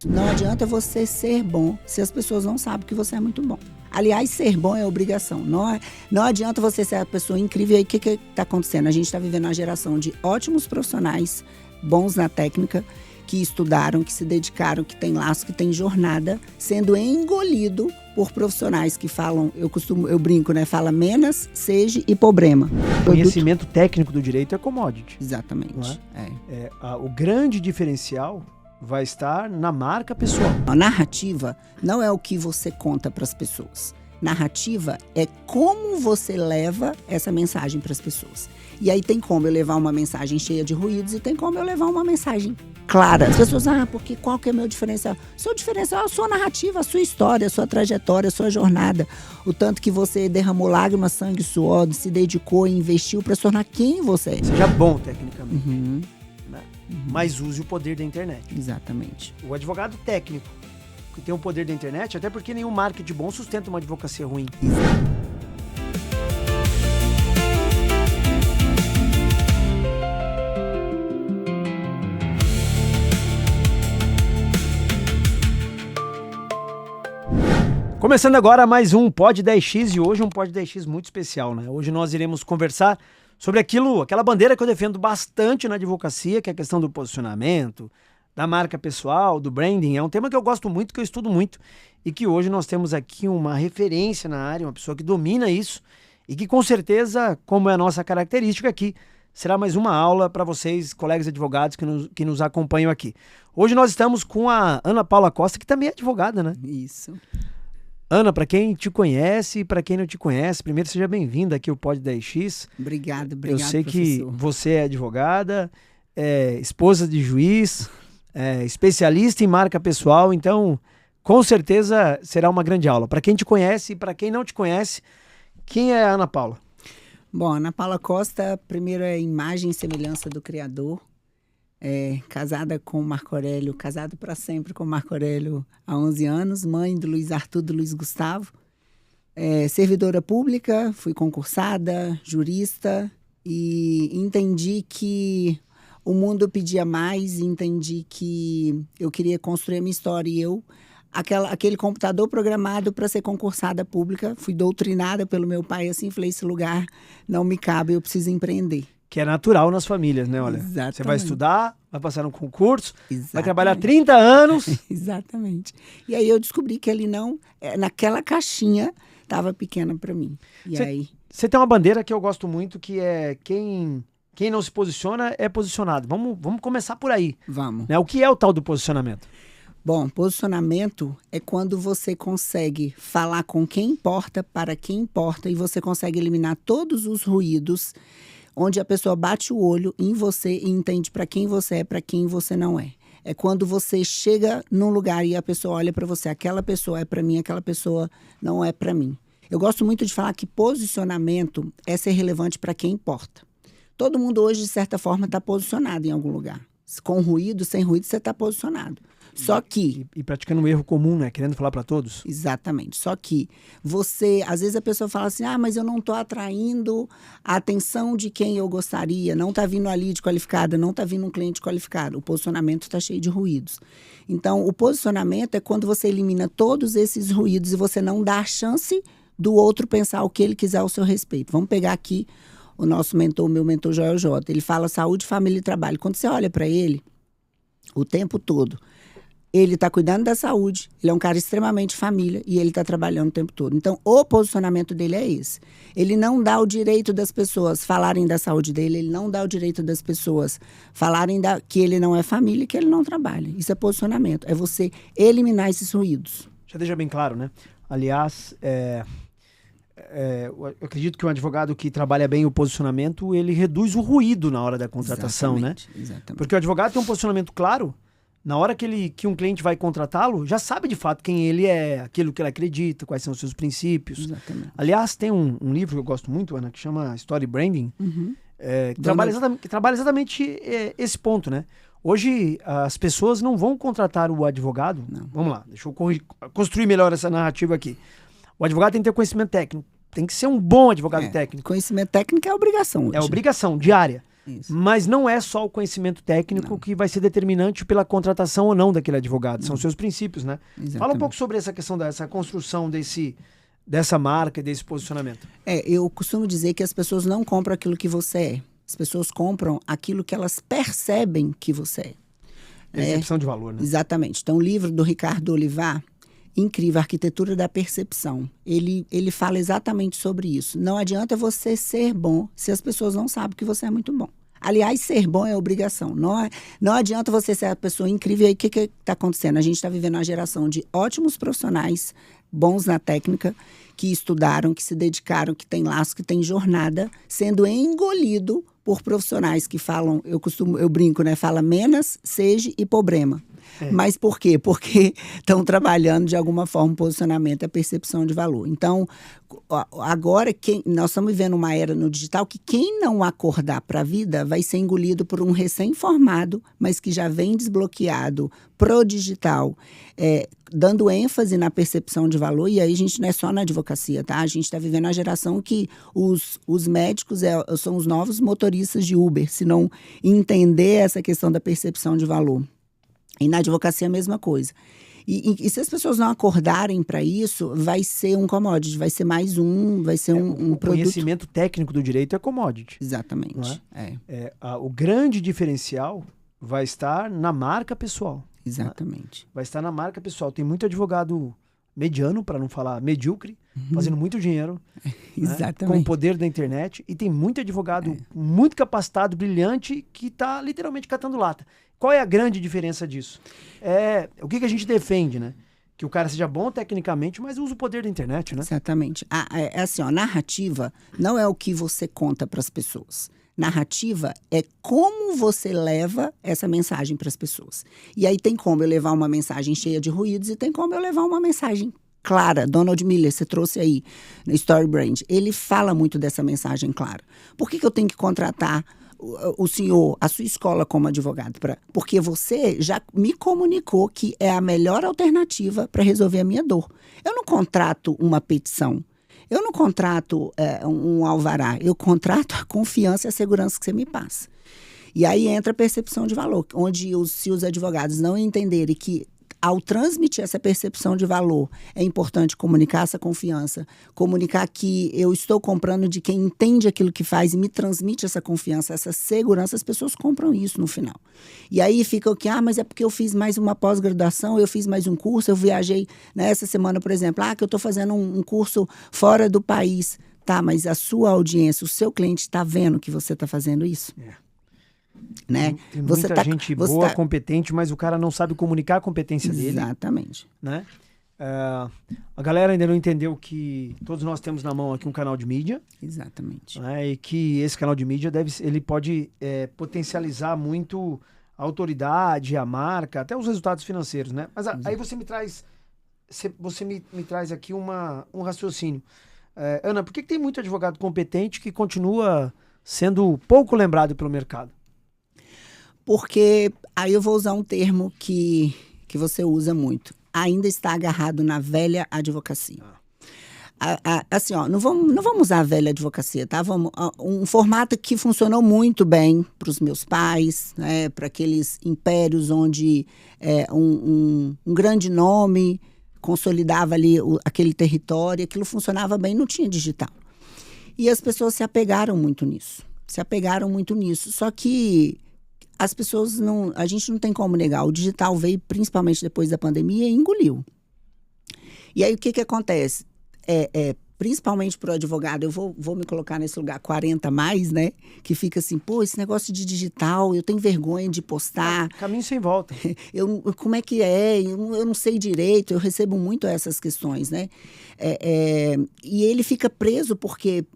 Não adianta você ser bom se as pessoas não sabem que você é muito bom. Aliás, ser bom é obrigação. Não adianta você ser a pessoa incrível. E aí, o que está acontecendo? A gente está vivendo uma geração de ótimos profissionais, bons na técnica, que estudaram, que se dedicaram, que tem laço, que tem jornada, sendo engolido por profissionais que falam, eu brinco, né? Fala menos, seja e problema. O conhecimento técnico do direito é commodity. Exatamente. O grande diferencial vai estar na marca pessoal. A narrativa não é o que você conta para as pessoas. Narrativa é como você leva essa mensagem para as pessoas. E aí tem como eu levar uma mensagem cheia de ruídos e tem como eu levar uma mensagem clara. As pessoas, porque qual que é o meu diferencial? Seu diferencial é a sua narrativa, a sua história, a sua trajetória, a sua jornada. O tanto que você derramou lágrimas, sangue, suor, se dedicou e investiu para se tornar quem você é. Seja bom tecnicamente, né? Mas use o poder da internet. Exatamente. O advogado técnico que tem o poder da internet, até porque nenhum marketing bom sustenta uma advocacia ruim. Começando agora mais um Pod 10X e hoje um Pod 10X muito especial, né? Hoje nós iremos conversar sobre aquela bandeira que eu defendo bastante na advocacia, que é a questão do posicionamento, da marca pessoal, do branding. É um tema que eu gosto muito, que eu estudo muito e que hoje nós temos aqui uma referência na área, uma pessoa que domina isso e que com certeza, como é a nossa característica aqui, será mais uma aula para vocês, colegas advogados que nos acompanham aqui. Hoje nós estamos com a Ana Paula Costa, que também é advogada, né? Isso. Ana, para quem te conhece e para quem não te conhece, primeiro seja bem-vinda aqui ao Pod 10X. Obrigada, Eu sei professor. que você é advogada, esposa de juiz, especialista em marca pessoal, então com certeza será uma grande aula. Para quem te conhece e para quem não te conhece, quem é a Ana Paula? Bom, Ana Paula Costa, primeiro é imagem e semelhança do Criador. Casada com Marco Aurélio, casado para sempre com Marco Aurélio há 11 anos, mãe do Luiz Arthur, do Luiz Gustavo, servidora pública, fui concursada, jurista e entendi que o mundo pedia mais e entendi que eu queria construir a minha história e aquele computador programado para ser concursada pública, fui doutrinada pelo meu pai assim, falei, esse lugar não me cabe, eu preciso empreender. Que é natural nas famílias, né? Olha, Exatamente. Você vai estudar, vai passar um concurso, Exatamente. Vai trabalhar 30 anos. Exatamente. E aí eu descobri que ele naquela caixinha, estava pequena para mim. Você tem uma bandeira que eu gosto muito, que é quem não se posiciona é posicionado. Vamos começar por aí. Vamos. Né? O que é o tal do posicionamento? Bom, posicionamento é quando você consegue falar com quem importa, para quem importa, e você consegue eliminar todos os ruídos onde a pessoa bate o olho em você e entende para quem você é, para quem você não é. É quando você chega num lugar e a pessoa olha para você, aquela pessoa é para mim, aquela pessoa não é para mim. Eu gosto muito de falar que posicionamento é ser relevante para quem importa. Todo mundo hoje, de certa forma, está posicionado em algum lugar. Com ruído, sem ruído, você está posicionado. Só que... E praticando um erro comum, né? Querendo falar para todos. Exatamente. Só que às vezes a pessoa fala assim, mas eu não estou atraindo a atenção de quem eu gostaria, não está vindo a lead qualificada, não está vindo um cliente qualificado. O posicionamento está cheio de ruídos. Então, o posicionamento é quando você elimina todos esses ruídos e você não dá a chance do outro pensar o que ele quiser ao seu respeito. Vamos pegar aqui o meu mentor Joel J. Ele fala saúde, família e trabalho. Quando você olha para ele, o tempo todo, ele está cuidando da saúde, ele é um cara extremamente família e ele está trabalhando o tempo todo. Então, o posicionamento dele é esse. Ele não dá o direito das pessoas falarem da saúde dele, ele não dá o direito das pessoas falarem que ele não é família e que ele não trabalha. Isso é posicionamento, é você eliminar esses ruídos. Já deixa bem claro, né? Aliás, eu acredito que um advogado que trabalha bem o posicionamento, ele reduz o ruído na hora da contratação, Exatamente, né? Exatamente. Porque o advogado tem um posicionamento claro. Na hora que um cliente vai contratá-lo, já sabe de fato quem ele é, aquilo que ele acredita, quais são os seus princípios. Exatamente. Aliás, tem um livro que eu gosto muito, Ana, que chama Story Branding, que trabalha exatamente esse ponto, né? Hoje, as pessoas não vão contratar o advogado. Não. Vamos lá, deixa eu construir melhor essa narrativa aqui. O advogado tem que ter conhecimento técnico, tem que ser um bom advogado técnico. Conhecimento técnico é obrigação hoje. É obrigação diária. Isso. Mas não é só o conhecimento técnico que vai ser determinante pela contratação ou não daquele advogado. São seus princípios, né? Exatamente. Fala um pouco sobre essa questão dessa construção dessa marca, desse posicionamento. Eu costumo dizer que as pessoas não compram aquilo que você é. As pessoas compram aquilo que elas percebem que você é. Percepção de valor, né? Exatamente. Então, o livro do Ricardo Olivar, incrível, a Arquitetura da Percepção. Ele fala exatamente sobre isso. Não adianta você ser bom se as pessoas não sabem que você é muito bom. Aliás, ser bom é obrigação. Não adianta você ser a pessoa incrível. E aí, o que está acontecendo? A gente está vivendo uma geração de ótimos profissionais, bons na técnica, que estudaram, que se dedicaram, que têm laço, que têm jornada, sendo engolido por profissionais que falam, eu brinco, né? Fala menos, seja e problema. Mas por quê? Porque estão trabalhando de alguma forma o posicionamento e a percepção de valor. Então, agora nós estamos vivendo uma era no digital que quem não acordar para a vida vai ser engolido por um recém-formado, mas que já vem desbloqueado pro digital, dando ênfase na percepção de valor. E aí a gente não é só na advocacia, tá? A gente está vivendo a geração que os médicos são os novos motoristas de Uber, se não entender essa questão da percepção de valor. E na advocacia a mesma coisa. E se as pessoas não acordarem para isso, vai ser um commodity, vai ser mais vai ser um produto. O conhecimento técnico do direito é commodity. Exatamente. O grande diferencial vai estar na marca pessoal. Exatamente. Vai estar na marca pessoal. Tem muito advogado mediano, para não falar medíocre, fazendo muito dinheiro. Exatamente. Com o poder da internet. E tem muito advogado muito capacitado, brilhante, que está literalmente catando lata. Qual é a grande diferença disso? O que a gente defende, né? Que o cara seja bom tecnicamente, mas usa o poder da internet, né? Exatamente. Assim, narrativa não é o que você conta para as pessoas. Narrativa é como você leva essa mensagem para as pessoas. E aí tem como eu levar uma mensagem cheia de ruídos e tem como eu levar uma mensagem clara. Donald Miller, você trouxe aí no Story Brand. Ele fala muito dessa mensagem clara. Por que eu tenho que contratar o senhor, a sua escola como advogado? Porque você já me comunicou que é a melhor alternativa para resolver a minha dor. Eu não contrato uma petição. Eu não contrato um alvará. Eu contrato a confiança e a segurança que você me passa. E aí entra a percepção de valor, onde se os advogados não entenderem que ao transmitir essa percepção de valor, é importante comunicar essa confiança, comunicar que eu estou comprando de quem entende aquilo que faz e me transmite essa confiança, essa segurança, as pessoas compram isso no final. E aí fica o que, mas é porque eu fiz mais uma pós-graduação, eu fiz mais um curso, eu viajei nessa semana, por exemplo, que eu estou fazendo um curso fora do país. Tá, mas a sua audiência, o seu cliente está vendo que você está fazendo isso? Né? Tem muita gente boa, competente, mas o cara não sabe comunicar a competência dele. Exatamente. Né? A galera ainda não entendeu que todos nós temos na mão aqui um canal de mídia. Exatamente. Né? E que esse canal de mídia ele pode potencializar muito a autoridade, a marca, até os resultados financeiros. Né? Mas aí você me traz aqui um raciocínio. Ana, por que tem muito advogado competente que continua sendo pouco lembrado pelo mercado? Porque aí eu vou usar um termo que você usa muito. Ainda está agarrado na velha advocacia. Assim, não vamos usar a velha advocacia, tá? Um formato que funcionou muito bem para os meus pais, né? Para aqueles impérios onde um grande nome consolidava ali aquele território, aquilo funcionava bem, não tinha digital. E as pessoas se apegaram muito nisso. Só que as pessoas a gente não tem como negar. O digital veio principalmente depois da pandemia e engoliu. E aí o que acontece? Principalmente para o advogado, eu vou me colocar nesse lugar 40 mais, né? Que fica assim, esse negócio de digital, eu tenho vergonha de postar. Caminho sem volta. Como é que é? Eu não sei direito, eu recebo muito essas questões, né? E ele fica preso porque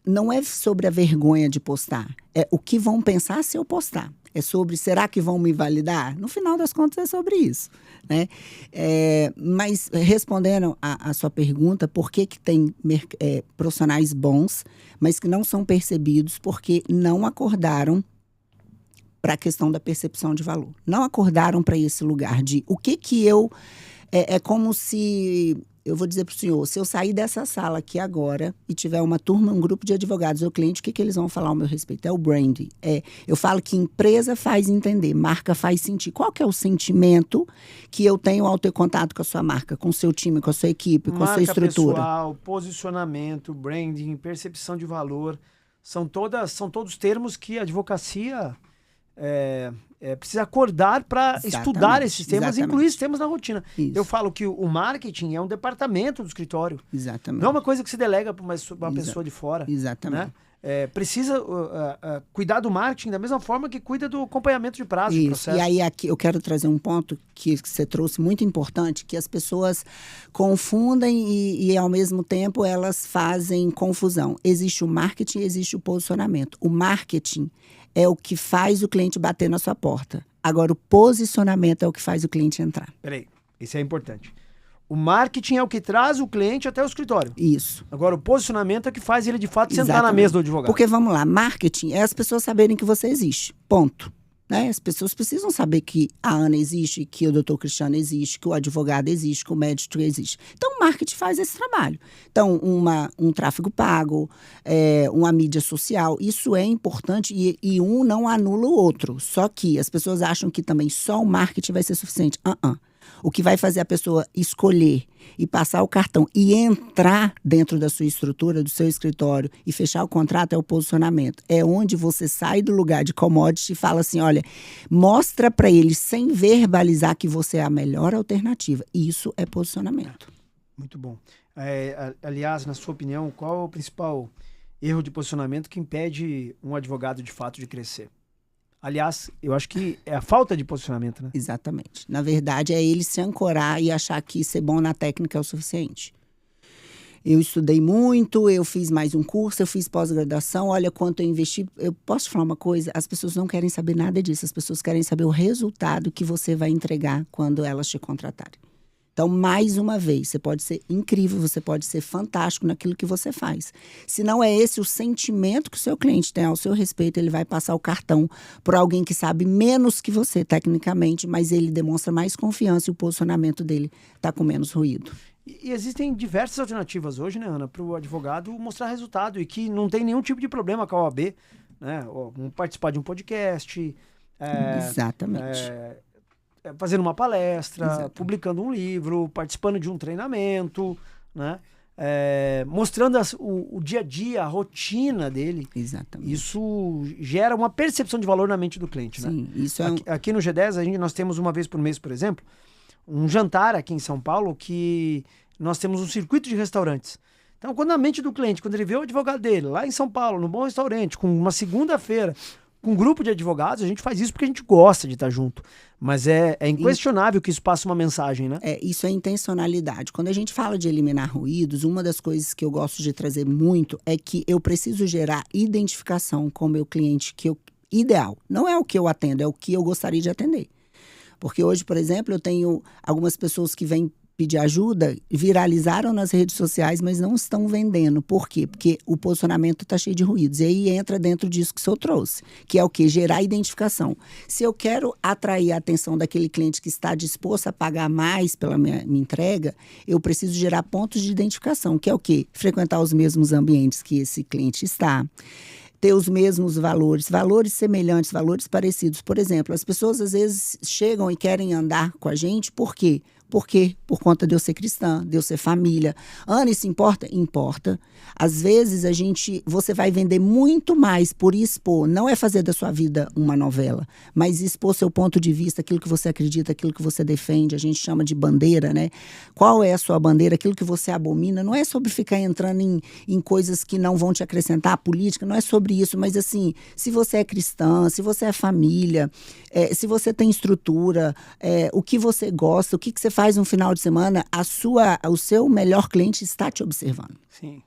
não é sobre a vergonha de postar. É o que vão pensar se eu postar. É sobre, será que vão me validar? No final das contas, é sobre isso, né? Mas, respondendo a sua pergunta, por que tem profissionais bons, mas que não são percebidos porque não acordaram para a questão da percepção de valor. Não acordaram para esse lugar de o que eu É como se, eu vou dizer para o senhor, se eu sair dessa sala aqui agora e tiver uma turma, um grupo de advogados ou cliente, o que eles vão falar ao meu respeito? É o branding. Eu falo que empresa faz entender, marca faz sentir. Qual que é o sentimento que eu tenho ao ter contato com a sua marca, com o seu time, com a sua equipe, com a sua estrutura? Marca pessoal, posicionamento, branding, percepção de valor, são todos termos que a advocacia precisa acordar para estudar esses temas e incluir esses temas na rotina. Isso. Eu falo que o marketing é um departamento do escritório. Exatamente. Não é uma coisa que se delega para uma pessoa de fora. Exatamente. Né? Precisa cuidar do marketing da mesma forma que cuida do acompanhamento de prazo. Isso. De processo. E aí aqui eu quero trazer um ponto que você trouxe muito importante, que as pessoas confundem e ao mesmo tempo elas fazem confusão. Existe o marketing e existe o posicionamento. O marketing é o que faz o cliente bater na sua porta. Agora, o posicionamento é o que faz o cliente entrar. Peraí, isso é importante. O marketing é o que traz o cliente até o escritório. Isso. Agora, o posicionamento é o que faz ele, de fato, sentar na mesa do advogado. Porque, vamos lá, marketing é as pessoas saberem que você existe. Ponto. Né? As pessoas precisam saber que a Ana existe, que o doutor Cristiano existe, que o advogado existe, que o médico existe. Então, o marketing faz esse trabalho. Então, um tráfego pago, uma mídia social, isso é importante e um não anula o outro. Só que as pessoas acham que também só o marketing vai ser suficiente. O que vai fazer a pessoa escolher e passar o cartão e entrar dentro da sua estrutura, do seu escritório e fechar o contrato é o posicionamento. É onde você sai do lugar de commodity e fala assim, olha, mostra para eles sem verbalizar que você é a melhor alternativa. Isso é posicionamento. Muito bom. Aliás, na sua opinião, qual é o principal erro de posicionamento que impede um advogado de fato de crescer? Aliás, eu acho que é a falta de posicionamento, né? Exatamente. Na verdade, é ele se ancorar e achar que ser bom na técnica é o suficiente. Eu estudei muito, eu fiz mais um curso, eu fiz pós-graduação, olha quanto eu investi. Eu posso te falar uma coisa? As pessoas não querem saber nada disso, as pessoas querem saber o resultado que você vai entregar quando elas te contratarem. Então, mais uma vez, você pode ser incrível, você pode ser fantástico naquilo que você faz. Se não é esse o sentimento que o seu cliente tem ao seu respeito, ele vai passar o cartão para alguém que sabe menos que você, tecnicamente, mas ele demonstra mais confiança e o posicionamento dele está com menos ruído. E existem diversas alternativas hoje, né, Ana, para o advogado mostrar resultado e que não tem nenhum tipo de problema com a OAB, né? Participar de um podcast. Exatamente. Fazendo uma palestra, Exato. Publicando um livro, participando de um treinamento, né? Mostrando o dia a dia, a rotina dele. Exatamente. Isso gera uma percepção de valor na mente do cliente. Sim, né? Isso é aqui no G10, nós temos uma vez por mês, por exemplo, um jantar aqui em São Paulo que nós temos um circuito de restaurantes. Então, quando a mente do cliente, quando ele vê o advogado dele lá em São Paulo, no bom restaurante, com uma segunda-feira, com um grupo de advogados, a gente faz isso porque a gente gosta de estar junto. Mas é inquestionável que isso passa uma mensagem, né? Isso é intencionalidade. Quando a gente fala de eliminar ruídos, uma das coisas que eu gosto de trazer muito é que eu preciso gerar identificação com o meu cliente ideal. Não é o que eu atendo, é o que eu gostaria de atender. Porque hoje, por exemplo, eu tenho algumas pessoas que vêm pedir ajuda, viralizaram nas redes sociais, mas não estão vendendo. Por quê? Porque o posicionamento está cheio de ruídos. E aí entra dentro disso que o senhor trouxe, que é o quê? Gerar identificação. Se eu quero atrair a atenção daquele cliente que está disposto a pagar mais pela minha entrega, eu preciso gerar pontos de identificação, que é o quê? Frequentar os mesmos ambientes que esse cliente está. Ter os mesmos valores, valores semelhantes, valores parecidos. Por exemplo, as pessoas às vezes chegam e querem andar com a gente, por quê? Porque por conta de eu ser cristã, de eu ser família. Ana, isso importa? Importa. Às vezes você vai vender muito mais por expor. Não é fazer da sua vida uma novela, mas expor seu ponto de vista, aquilo que você acredita, aquilo que você defende. A gente chama de bandeira, né? Qual é a sua bandeira? Aquilo que você abomina. Não é sobre ficar entrando em coisas que não vão te acrescentar. A política não é sobre isso, mas assim, se você é cristã, se você é família, se você tem estrutura, o que você gosta, o que você faz no final de semana, o seu melhor cliente está te observando. Sim.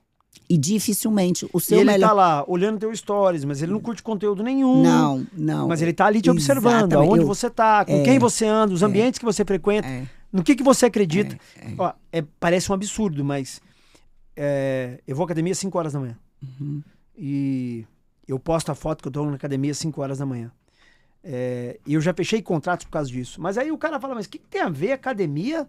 E dificilmente o seu ele melhor... tá lá olhando teu stories, mas ele não curte conteúdo nenhum. Não. Mas ele tá ali te observando, aonde você tá, com quem você anda, os ambientes que você frequenta, no que você acredita. Ó, parece um absurdo, mas eu vou à academia às 5 horas da manhã. Uhum. E eu posto a foto que eu tô na academia às 5 horas da manhã. E eu já fechei contratos por causa disso. Mas aí o cara fala, mas o que tem a ver academia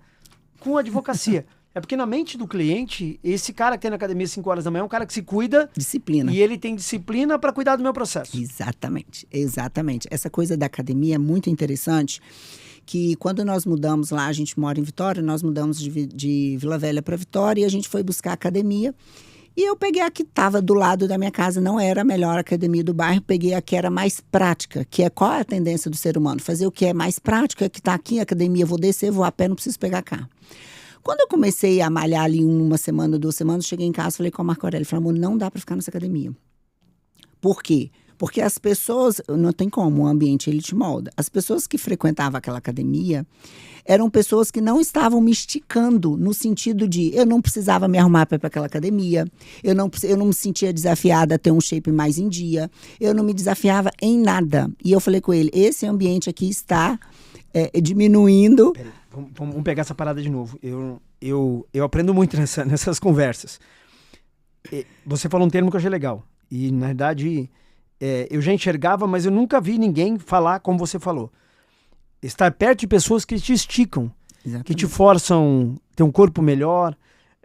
com a advocacia. É porque na mente do cliente, esse cara que tem na academia às 5 horas da manhã é um cara que se cuida. Disciplina. E ele tem disciplina para cuidar do meu processo. Exatamente, exatamente. Essa coisa da academia é muito interessante, que quando nós mudamos lá, a gente mora em Vitória, nós mudamos de Vila Velha para Vitória e a gente foi buscar a academia. E eu peguei a que estava do lado da minha casa, não era a melhor academia do bairro, peguei a que era mais prática, que é qual é a tendência do ser humano? Fazer o que é mais prático, é que está aqui a academia, vou descer, vou a pé, não preciso pegar carro. Quando eu comecei a malhar ali 1 semana, 2 semanas, cheguei em casa, falei com a Marco Aurélio, falei, amor, não dá para ficar nessa academia. Por quê? Porque as pessoas, não tem como, o ambiente ele te molda. As pessoas que frequentavam aquela academia eram pessoas que não estavam me esticando no sentido de eu não precisava me arrumar para ir para aquela academia, eu não me sentia desafiada a ter um shape mais em dia, eu não me desafiava em nada. E eu falei com ele, esse ambiente aqui está diminuindo. Peraí, vamos pegar essa parada de novo. Eu aprendo muito nessas conversas. Você falou um termo que eu achei legal. E, na verdade, eu já enxergava, mas eu nunca vi ninguém falar como você falou. Estar perto de pessoas que te esticam, exatamente, que te forçam a ter um corpo melhor,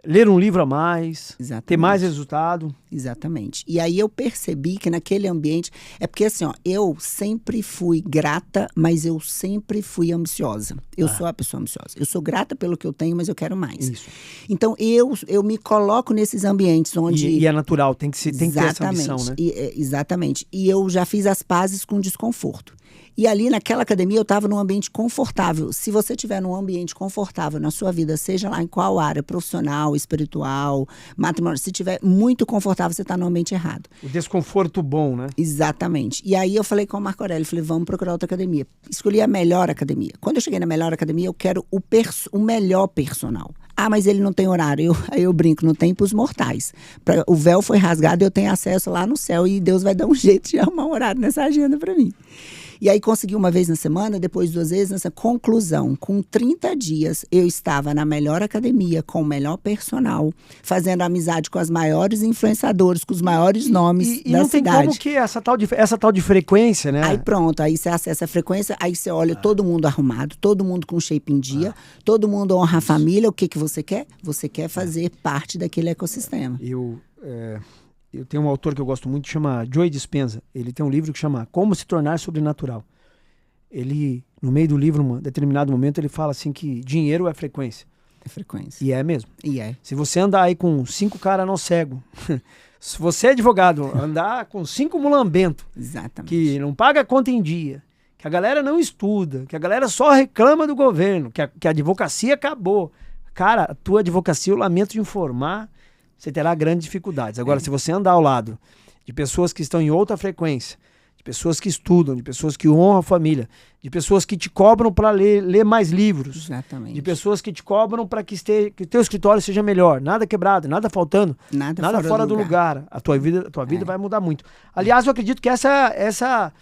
ler um livro a mais, exatamente, ter mais resultado. Exatamente. E aí eu percebi que naquele ambiente... É porque assim, ó, eu sempre fui grata, mas eu sempre fui ambiciosa. Eu sou a pessoa ambiciosa. Eu sou grata pelo que eu tenho, mas eu quero mais. Isso. Então eu me coloco nesses ambientes onde... E é natural, tem que ter essa ambição, né? Exatamente. E eu já fiz as pazes com desconforto. E ali naquela academia eu estava num ambiente confortável. Se você estiver num ambiente confortável na sua vida, seja lá em qual área, profissional, espiritual, matrimonial, se estiver muito confortável, você está no ambiente errado. O desconforto bom, né? Exatamente. E aí eu falei com o Marco Aurélio, falei, vamos procurar outra academia. Escolhi a melhor academia. Quando eu cheguei na melhor academia, eu quero o melhor personal. Ah, mas ele não tem horário. Aí eu brinco, não tem para os mortais. O véu foi rasgado e eu tenho acesso lá no céu e Deus vai dar um jeito de arrumar um horário nessa agenda para mim. E aí consegui uma vez na semana, depois 2 vezes nessa conclusão. Com 30 dias, eu estava na melhor academia, com o melhor personal, fazendo amizade com as maiores influenciadores, com os maiores nomes da cidade. E não tem como que essa tal de frequência, né? Aí pronto, aí você acessa a frequência, aí você olha todo mundo arrumado, todo mundo com shape em dia, todo mundo honra a família. O que você quer? Você quer fazer parte daquele ecossistema. Eu tenho um autor que eu gosto muito, que chama Joe Dispenza. Ele tem um livro que chama Como se tornar sobrenatural. Ele, no meio do livro, em determinado momento, ele fala assim que dinheiro é frequência. É frequência. E é mesmo. E é. Se você andar aí com 5 caras no cego, se você é advogado, andar com 5 mulambento, exatamente, que não paga conta em dia, que a galera não estuda, que a galera só reclama do governo, que a advocacia acabou. Cara, a tua advocacia, eu lamento de informar, você terá grandes dificuldades. Agora, se você andar ao lado de pessoas que estão em outra frequência, de pessoas que estudam, de pessoas que honram a família, de pessoas que te cobram para ler mais livros, exatamente, de pessoas que te cobram para que o teu escritório seja melhor, nada quebrado, nada faltando, nada fora do lugar. A tua vida vai mudar muito. Aliás, eu acredito que essa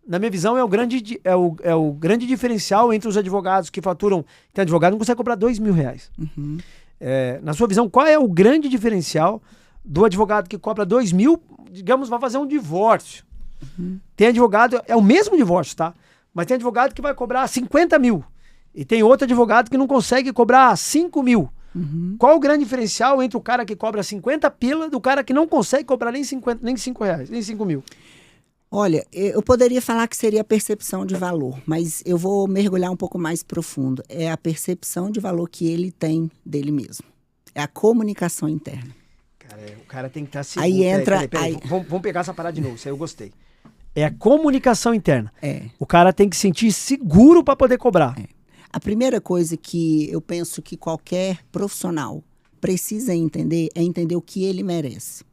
na minha visão, é o grande diferencial entre os advogados que faturam. Tem advogado que não consegue cobrar R$2.000. Uhum. Na sua visão, qual é o grande diferencial do advogado que cobra R$2.000, digamos, vai fazer um divórcio? Uhum. Tem advogado, é o mesmo divórcio, tá? Mas tem advogado que vai cobrar R$50.000. E tem outro advogado que não consegue cobrar R$5.000. Uhum. Qual o grande diferencial entre o cara que cobra 50 pila do cara que não consegue cobrar nem R$5.000, nem R$5.000? Olha, eu poderia falar que seria a percepção de valor, mas eu vou mergulhar um pouco mais profundo. É a percepção de valor que ele tem dele mesmo. É a comunicação interna. Cara, o cara tem que estar seguro. Aí entra... Peraí. Vamos pegar essa parada de novo, isso aí eu gostei. É a comunicação interna. É. O cara tem que se sentir seguro para poder cobrar. É. A primeira coisa que eu penso que qualquer profissional precisa entender é entender o que ele merece.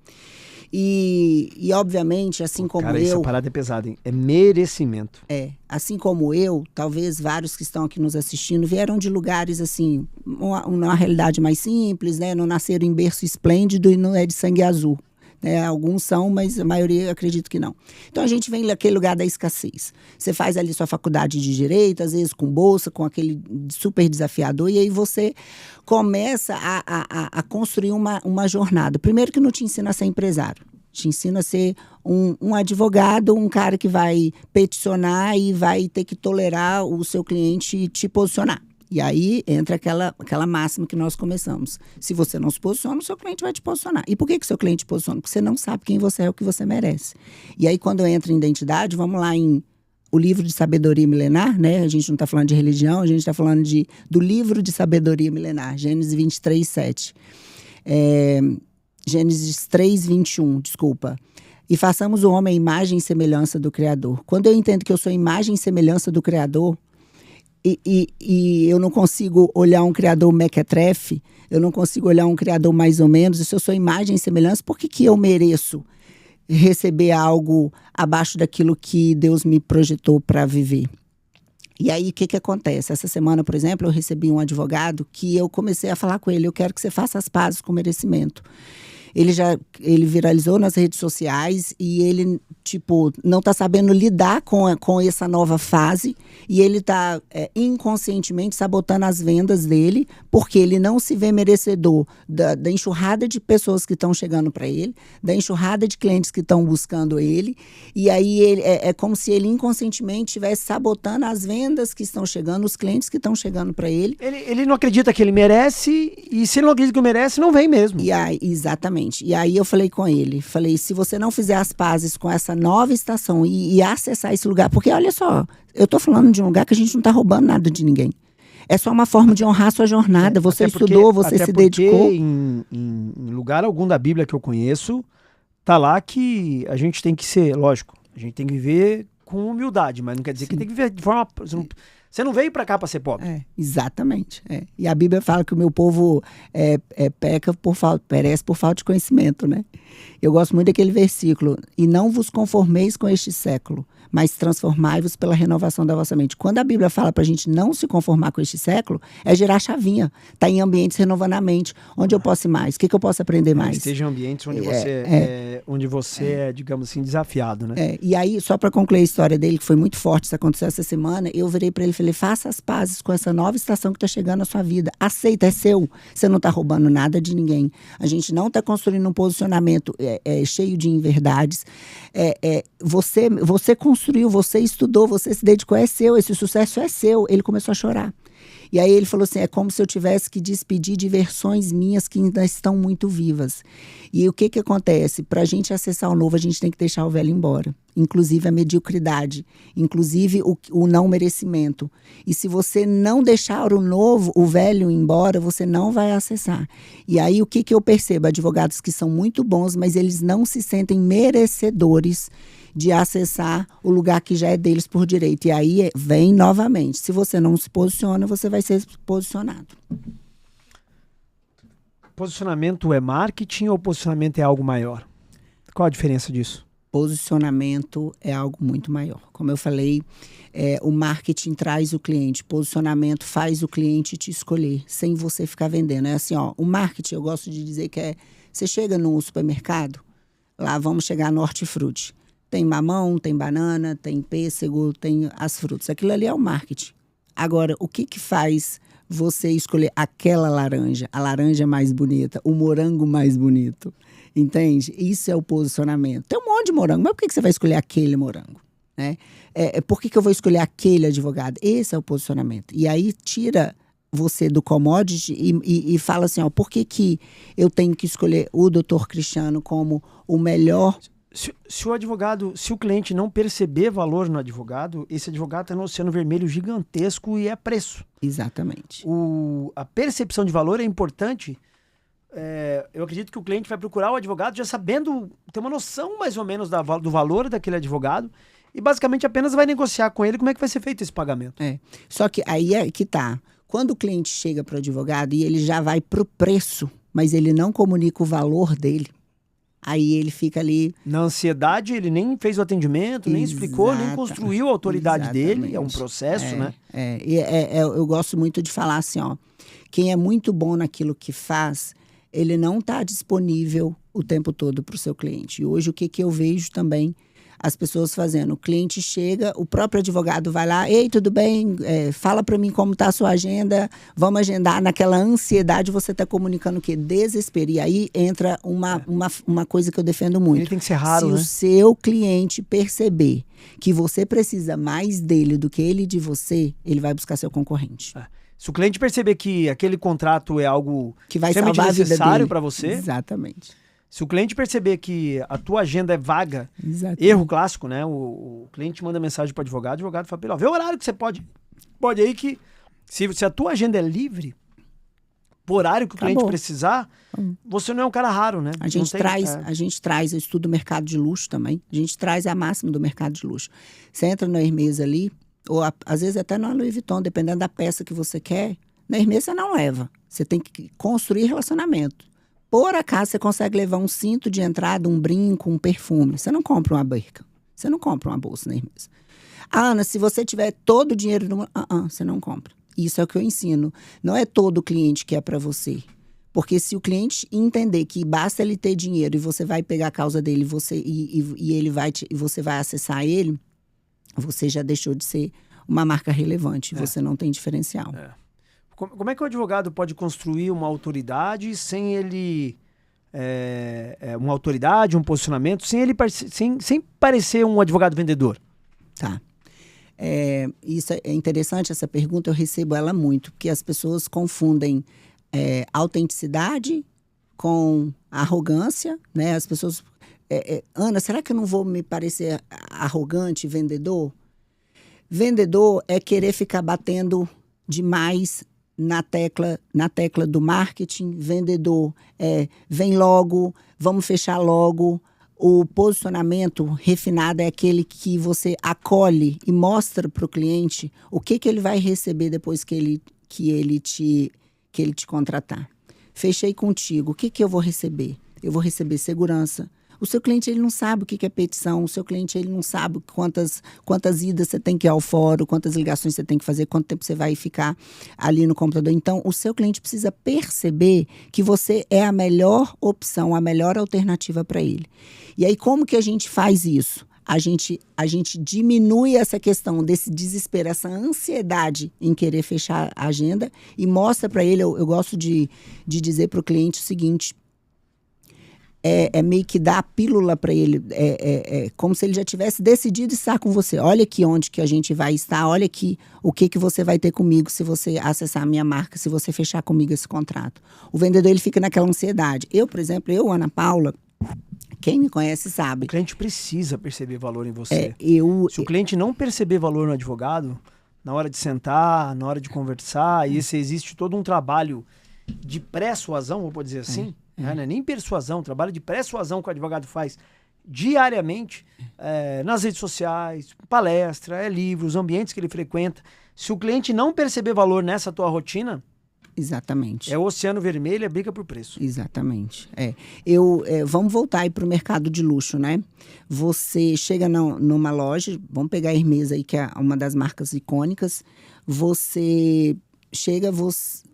E obviamente, assim como cara, eu... essa parada é pesada, hein? É merecimento. Assim como eu, talvez vários que estão aqui nos assistindo vieram de lugares, assim, uma realidade mais simples, né? Não nasceram em berço esplêndido e não é de sangue azul. Alguns são, mas a maioria eu acredito que não. Então a gente vem daquele lugar da escassez. Você faz ali sua faculdade de Direito, às vezes com bolsa, com aquele super desafiador, e aí você começa a construir uma jornada. Primeiro que não te ensina a ser empresário. Te ensina a ser um advogado, um cara que vai peticionar e vai ter que tolerar o seu cliente te posicionar. E aí entra aquela máxima que nós começamos. Se você não se posiciona, o seu cliente vai te posicionar. E por que o seu cliente te posiciona? Porque você não sabe quem você é, o que você merece. E aí, quando eu entro em identidade, vamos lá em o livro de sabedoria milenar, né? A gente não está falando de religião, a gente está falando do livro de sabedoria milenar, Gênesis 23, 7. Gênesis 3, 21, desculpa. E façamos o homem à imagem e semelhança do Criador. Quando eu entendo que eu sou imagem e semelhança do Criador, e eu não consigo olhar um Criador mequetrefe, eu não consigo olhar um Criador mais ou menos, e se eu sou imagem e semelhança, por que eu mereço receber algo abaixo daquilo que Deus me projetou para viver? E aí, o que acontece? Essa semana, por exemplo, eu recebi um advogado que eu comecei a falar com ele, eu quero que você faça as pazes com o merecimento. Ele viralizou nas redes sociais e ele, não está sabendo lidar com essa nova fase e ele está inconscientemente sabotando as vendas dele porque ele não se vê merecedor da enxurrada de pessoas que estão chegando para ele, da enxurrada de clientes que estão buscando ele, e aí é como se ele inconscientemente estivesse sabotando as vendas que estão chegando, os clientes que estão chegando para ele. Ele não acredita que ele merece, e se ele não acredita que merece, não vem mesmo. E aí, exatamente. E aí eu falei com ele, se você não fizer as pazes com essa nova estação e acessar esse lugar, porque olha só, eu tô falando de um lugar que a gente não tá roubando nada de ninguém. É só uma forma de honrar sua jornada. Você estudou, você se dedicou. Em lugar algum da Bíblia que eu conheço, tá lá que a gente tem que ser, lógico, a gente tem que viver com humildade, mas não quer dizer que tem que viver de forma... Você não veio para cá para ser pobre. Exatamente. E a Bíblia fala que o meu povo perece por falta de conhecimento, né? Eu gosto muito daquele versículo. E não vos conformeis com este século, mas transformai-vos pela renovação da vossa mente. Quando a Bíblia fala para a gente não se conformar com este século, é gerar chavinha. Tá em ambientes renovando a mente. Onde eu posso ir mais? O que eu posso aprender mais? Esteja em ambientes onde você é, digamos assim, desafiado, né? E aí, só para concluir a história dele, que foi muito forte, isso aconteceu essa semana, eu virei para ele e falei, faça as pazes com essa nova estação que está chegando na sua vida. Aceita, é seu. Você não está roubando nada de ninguém. A gente não está construindo um posicionamento cheio de inverdades. Você construiu, você estudou, você se dedicou, é seu. Esse sucesso é seu. Ele começou a chorar. E aí ele falou assim, é como se eu tivesse que despedir de versões minhas que ainda estão muito vivas. E o que acontece? Para a gente acessar o novo, a gente tem que deixar o velho embora. Inclusive a mediocridade, inclusive o não merecimento. E se você não deixar o velho embora, você não vai acessar. E aí o que eu percebo? Advogados que são muito bons, mas eles não se sentem merecedores de acessar o lugar que já é deles por direito. E aí vem novamente. Se você não se posiciona, você vai ser posicionado. Posicionamento é marketing ou posicionamento é algo maior? Qual a diferença disso? Posicionamento é algo muito maior. Como eu falei, o marketing traz o cliente. Posicionamento faz o cliente te escolher, sem você ficar vendendo. É assim, o marketing, eu gosto de dizer que você chega no supermercado, lá vamos chegar no hortifruti. Tem mamão, tem banana, tem pêssego, tem as frutas. Aquilo ali é o marketing. Agora, o que faz você escolher aquela laranja, a laranja mais bonita, o morango mais bonito? Entende? Isso é o posicionamento. Tem um monte de morango, mas por que você vai escolher aquele morango? Né? Por que eu vou escolher aquele advogado? Esse é o posicionamento. E aí tira você do commodity e fala assim, por que eu tenho que escolher o Dr. Cristiano como o melhor... Se o cliente não perceber valor no advogado, esse advogado está no oceano vermelho gigantesco e é preço. Exatamente. A percepção de valor é importante. Eu acredito que o cliente vai procurar o advogado já sabendo, ter uma noção mais ou menos do valor daquele advogado e basicamente apenas vai negociar com ele como é que vai ser feito esse pagamento. Só que aí é que tá. Quando o cliente chega para o advogado e ele já vai para o preço, mas ele não comunica o valor dele, aí ele fica ali... Na ansiedade, ele nem fez o atendimento, nem explicou, nem construiu a autoridade dele. É um processo, né? Eu gosto muito de falar assim, quem é muito bom naquilo que faz, ele não está disponível o tempo todo para o seu cliente. E hoje o que eu vejo também as pessoas fazendo? O cliente chega, o próprio advogado vai lá, ei, tudo bem? Fala para mim como está a sua agenda, vamos agendar. Naquela ansiedade você está comunicando o quê? Desespero. E aí entra uma coisa que eu defendo muito. Ele tem que ser raro, né? Se o seu cliente perceber que você precisa mais dele do que ele de você, ele vai buscar seu concorrente. Se o cliente perceber que aquele contrato é algo Que vai extremamente salvar a vida necessário dele. para você, Exatamente. se o cliente perceber que a tua agenda é vaga, Exatamente. erro clássico, né? O cliente manda mensagem para o advogado fala pra ele, ó, vê o horário que você pode aí que, se a tua agenda é livre, por horário que o cliente Acabou. precisar, você não é um cara raro, né? A gente traz, eu estudo o mercado de luxo também, a gente traz a máxima do mercado de luxo. Você entra no Hermès ali, ou às vezes até na Louis Vuitton, dependendo da peça que você quer, na Hermès você não leva. Você tem que construir relacionamento. Por acaso você consegue levar um cinto de entrada, um brinco, um perfume. Você não compra uma Birkin, você não compra uma bolsa na Hermès. Ana, se você tiver todo o dinheiro do mundo, você não compra. Isso é o que eu ensino. Não é todo cliente que é para você. Porque se o cliente entender que basta ele ter dinheiro e você vai pegar a causa dele e você vai acessar ele, você já deixou de ser uma marca relevante. Você não tem diferencial. Como é que o advogado pode construir uma autoridade sem ele... uma autoridade, um posicionamento, sem parecer um advogado vendedor? Tá. Isso é interessante, essa pergunta, eu recebo ela muito, porque as pessoas confundem autenticidade com arrogância, né? As pessoas... Ana, será que eu não vou me parecer arrogante, vendedor? Vendedor é querer ficar batendo demais na tecla do marketing. Vendedor vem logo, vamos fechar logo. O posicionamento refinado é aquele que você acolhe e mostra para o cliente o que ele vai receber depois que ele te contratar. Fechei contigo, o que eu vou receber? Eu vou receber segurança. O seu cliente ele não sabe o que é petição, o seu cliente ele não sabe quantas idas você tem que ir ao fórum, quantas ligações você tem que fazer, quanto tempo você vai ficar ali no computador. Então, o seu cliente precisa perceber que você é a melhor opção, a melhor alternativa para ele. E aí, como que a gente faz isso? A gente diminui essa questão desse desespero, essa ansiedade em querer fechar a agenda e mostra para ele, eu gosto de dizer para o cliente o seguinte... É meio que dar a pílula para ele, como se ele já tivesse decidido estar com você. Olha aqui onde que a gente vai estar, olha aqui o que você vai ter comigo se você acessar a minha marca, se você fechar comigo esse contrato. O vendedor ele fica naquela ansiedade. Eu, por exemplo, Ana Paula, quem me conhece sabe. O cliente precisa perceber valor em você. Se o cliente não perceber valor no advogado, na hora de sentar, na hora de conversar, e existe todo um trabalho de pré-suasão, vou dizer assim, não é nem persuasão, trabalho de persuasão que o advogado faz diariamente nas redes sociais, palestra, livros, ambientes que ele frequenta. Se o cliente não perceber valor nessa tua rotina, exatamente. É o oceano vermelho, é briga por preço. Exatamente. Vamos voltar aí para o mercado de luxo, né? Você chega numa loja, vamos pegar a Hermès aí, que é uma das marcas icônicas, você... chega,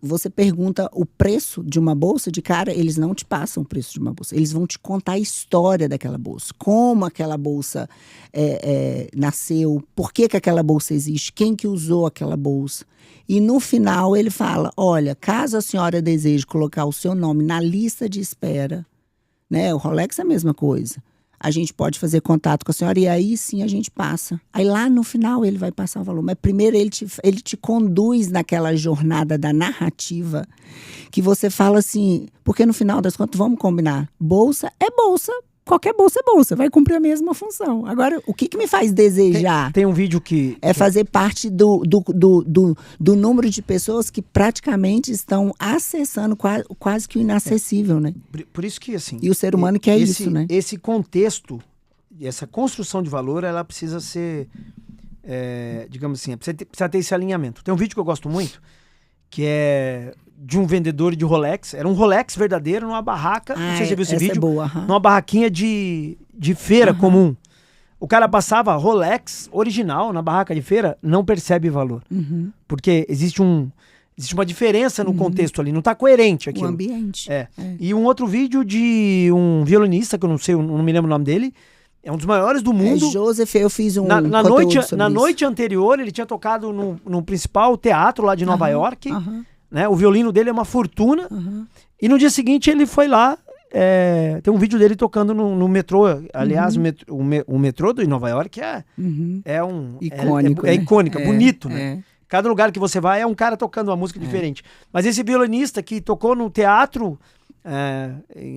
você pergunta o preço de uma bolsa, de cara, eles não te passam o preço de uma bolsa. Eles vão te contar a história daquela bolsa. Como aquela bolsa nasceu, por que aquela bolsa existe, quem que usou aquela bolsa. E no final ele fala, olha, caso a senhora deseje colocar o seu nome na lista de espera, né? O Rolex é a mesma coisa. A gente pode fazer contato com a senhora e aí sim a gente passa. Aí lá no final ele vai passar o valor. Mas primeiro ele te conduz naquela jornada da narrativa que você fala assim, porque no final das contas, vamos combinar, bolsa é bolsa, qualquer bolsa é bolsa, vai cumprir a mesma função. Agora, o que me faz desejar? Tem um vídeo que... fazer parte do número de pessoas que praticamente estão acessando quase que o inacessível, né? Por isso que, assim... E o ser humano quer isso, né? Esse contexto, essa construção de valor, ela precisa ser, digamos assim, precisa ter esse alinhamento. Tem um vídeo que eu gosto muito, que é de um vendedor de Rolex. Era um Rolex verdadeiro numa barraca. Não sei se você viu esse vídeo. É boa, numa barraquinha de feira comum. O cara passava Rolex original na barraca de feira, não percebe valor. Porque existe uma diferença no contexto ali, não está coerente aquilo. O ambiente. E um outro vídeo de um violinista, que eu não me lembro o nome dele, é um dos maiores do mundo. Joseph, eu fiz um Na noite anterior, ele tinha tocado no principal teatro lá de Nova York. Né? O violino dele é uma fortuna. E no dia seguinte ele foi lá. Tem um vídeo dele tocando no metrô. Aliás, o metrô de Nova York é icônico. Né? Bonito, né? Cada lugar que você vai é um cara tocando uma música diferente. Mas esse violinista que tocou no teatro,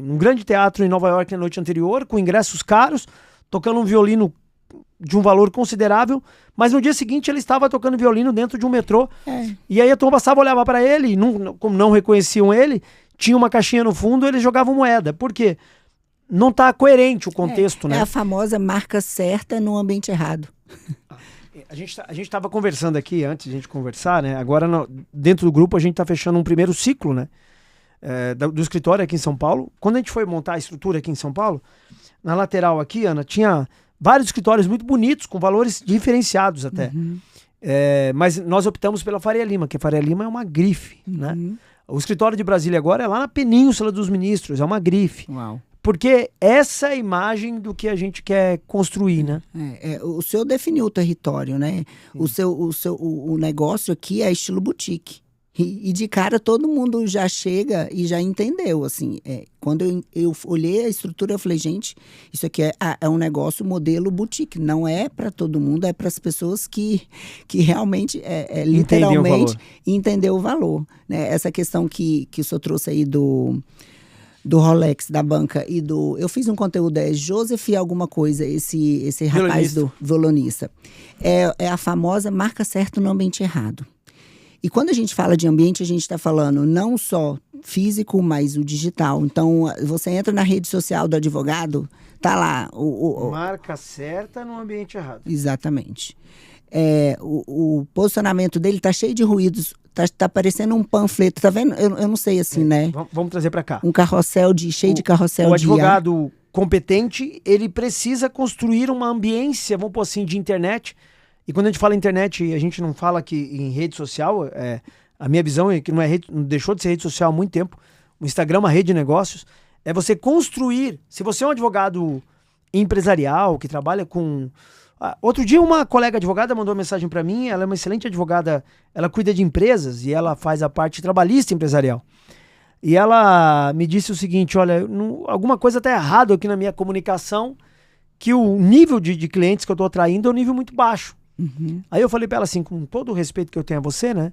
num grande teatro em Nova York na noite anterior, com ingressos caros, tocando um violino de um valor considerável, mas no dia seguinte ele estava tocando violino dentro de um metrô. E aí a turma passava, olhava para ele, e como não reconheciam ele, tinha uma caixinha no fundo, eles jogavam moeda. Por quê? Não está coerente o contexto, né? É a famosa marca certa no ambiente errado. A gente estava conversando aqui, antes de a gente conversar, né? Agora, dentro do grupo, a gente está fechando um primeiro ciclo, né? Do escritório aqui em São Paulo. Quando a gente foi montar a estrutura aqui em São Paulo, na lateral aqui, Ana, tinha vários escritórios muito bonitos, com valores diferenciados até. Mas nós optamos pela Faria Lima, que a Faria Lima é uma grife, né? O escritório de Brasília agora é lá na Península dos Ministros, é uma grife. Uau. Porque essa é a imagem do que a gente quer construir, né? O senhor definiu o território, né? O negócio aqui é estilo boutique. E de cara todo mundo já chega e já entendeu, assim. Quando eu olhei a estrutura, eu falei, gente, isso aqui é um negócio modelo boutique. Não é para todo mundo, é para as pessoas que realmente, literalmente, entendeu o valor. Né? Essa questão que o senhor trouxe aí do Rolex, da banca e do... Eu fiz um conteúdo, Joseph alguma coisa, esse rapaz do violonista. É a famosa marca certa no ambiente errado. E quando a gente fala de ambiente, a gente está falando não só físico, mas o digital. Então, você entra na rede social do advogado, tá lá... Marca certa no ambiente errado. Exatamente. O posicionamento dele tá cheio de ruídos. Tá parecendo um panfleto, tá vendo? Eu não sei assim, né? Vamos trazer para cá. Um carrossel cheio de carrossel de O advogado competente, ele precisa construir uma ambiência, vamos pôr assim, de internet. E quando a gente fala internet, a gente não fala que em rede social, a minha visão é que não deixou de ser rede social há muito tempo. O Instagram é uma rede de negócios. É você construir, se você é um advogado empresarial, que trabalha com... Outro dia uma colega advogada mandou uma mensagem para mim, ela é uma excelente advogada, ela cuida de empresas e ela faz a parte trabalhista empresarial. E ela me disse o seguinte, olha, alguma coisa está errada aqui na minha comunicação, que o nível de clientes que eu estou atraindo é um nível muito baixo. Aí eu falei para ela assim, com todo o respeito que eu tenho a você, né?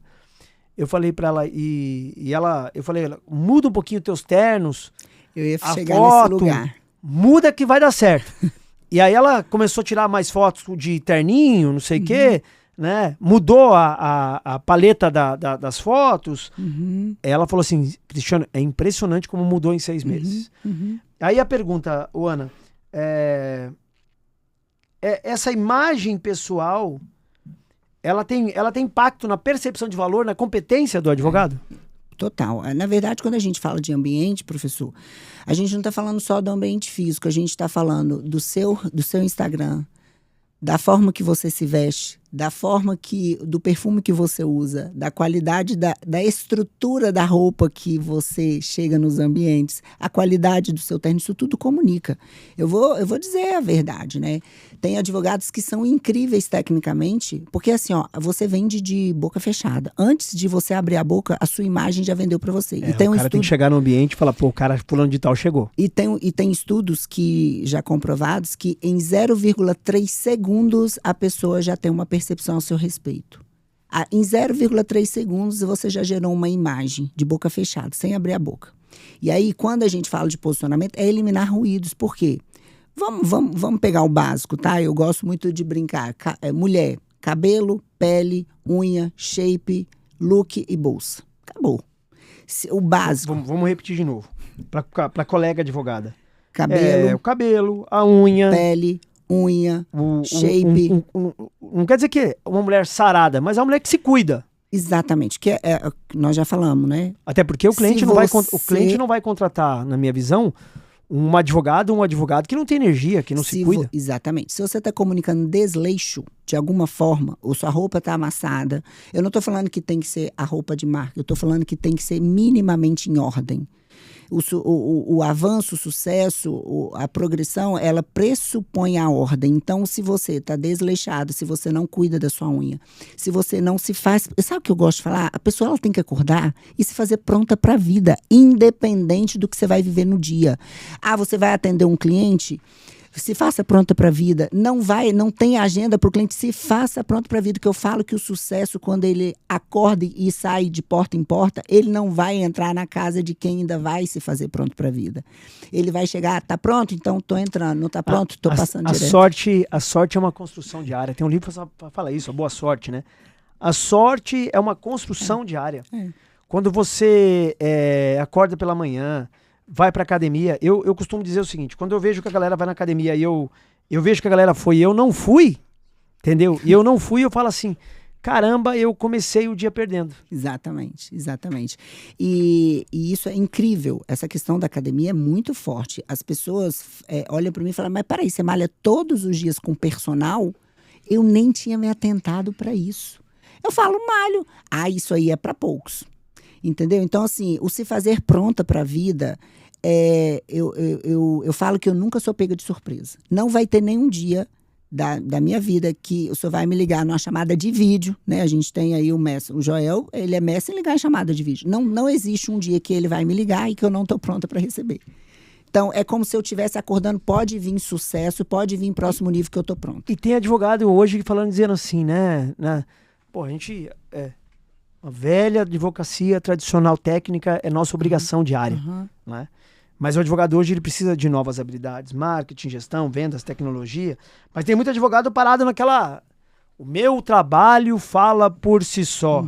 Eu falei para ela, eu falei, muda um pouquinho os teus ternos, eu ia chegar foto, nesse lugar. Muda que vai dar certo. E aí ela começou a tirar mais fotos de terninho, não sei o quê, né? Mudou a paleta das fotos. Ela falou assim, Cristiano, é impressionante como mudou em 6 meses. Aí a pergunta, Ana, essa imagem pessoal, ela tem impacto na percepção de valor, na competência do advogado? Total. Na verdade, quando a gente fala de ambiente, professor, a gente não está falando só do ambiente físico, a gente está falando do seu Instagram, da forma que você se veste, do perfume que você usa, da qualidade da estrutura da roupa que você chega nos ambientes, a qualidade do seu terno, isso tudo comunica. Eu vou dizer a verdade, né? Tem advogados que são incríveis tecnicamente, porque assim, você vende de boca fechada. Antes de você abrir a boca, a sua imagem já vendeu para você. E tem o cara tem que chegar no ambiente e falar, pô, o cara fulano de tal chegou. E tem estudos que já comprovados que em 0,3 segundos a pessoa já tem uma percepção a seu respeito. Em 0,3 segundos você já gerou uma imagem de boca fechada, sem abrir a boca. E aí, quando a gente fala de posicionamento, é eliminar ruídos. Por quê? Vamos pegar o básico, tá? Eu gosto muito de brincar. Mulher, cabelo, pele, unha, shape, look e bolsa. Acabou. O básico. Vamos repetir de novo. Para colega advogada. Cabelo. O cabelo, a unha. Pele, unha, shape. Não quer dizer que é uma mulher sarada, mas é uma mulher que se cuida. Exatamente, que nós já falamos, né? Até porque o cliente não vai contratar, na minha visão, um advogado que não tem energia, que não se cuida. Exatamente. Se você está comunicando desleixo, de alguma forma, ou sua roupa está amassada, eu não estou falando que tem que ser a roupa de marca, eu estou falando que tem que ser minimamente em ordem. O avanço, o sucesso, a progressão, ela pressupõe a ordem. Então, se você está desleixado, se você não cuida da sua unha, se você não se faz... Sabe o que eu gosto de falar? A pessoa ela tem que acordar e se fazer pronta para a vida, independente do que você vai viver no dia. Você vai atender um cliente... Se faça pronta para a vida. Não tem agenda para o cliente. Se faça pronta para a vida. Que eu falo que o sucesso, quando ele acorda e sai de porta em porta, ele não vai entrar na casa de quem ainda vai se fazer pronto para a vida. Ele vai chegar, tá pronto? Então tô entrando. Não tá pronto? Tô passando direto. A sorte é uma construção diária. Tem um livro para falar isso, a boa sorte, né? A sorte é uma construção diária. Quando você acorda pela manhã, vai pra academia, eu costumo dizer o seguinte, quando eu vejo que a galera vai na academia e eu vejo que a galera foi e eu não fui, entendeu? E eu não fui, eu falo assim, caramba, eu comecei o dia perdendo. Exatamente. E isso é incrível. Essa questão da academia é muito forte. As pessoas olham pra mim e falam, mas peraí, você malha todos os dias com personal? Eu nem tinha me atentado pra isso. Eu falo, malho. Isso aí é pra poucos. Entendeu? Então, assim, o se fazer pronta para a vida, eu falo que eu nunca sou pega de surpresa. Não vai ter nenhum dia da minha vida que o senhor vai me ligar numa chamada de vídeo, né? A gente tem aí o Joel, ele é mestre em ligar em chamada de vídeo. Não existe um dia que ele vai me ligar e que eu não estou pronta para receber. Então, é como se eu estivesse acordando, pode vir sucesso, pode vir próximo nível que eu estou pronto. E tem advogado hoje dizendo assim, né? Pô, a gente... Uma velha advocacia tradicional técnica é nossa obrigação diária. Né? Mas o advogado hoje ele precisa de novas habilidades, marketing, gestão, vendas, tecnologia. Mas tem muito advogado parado naquela... O meu trabalho fala por si só.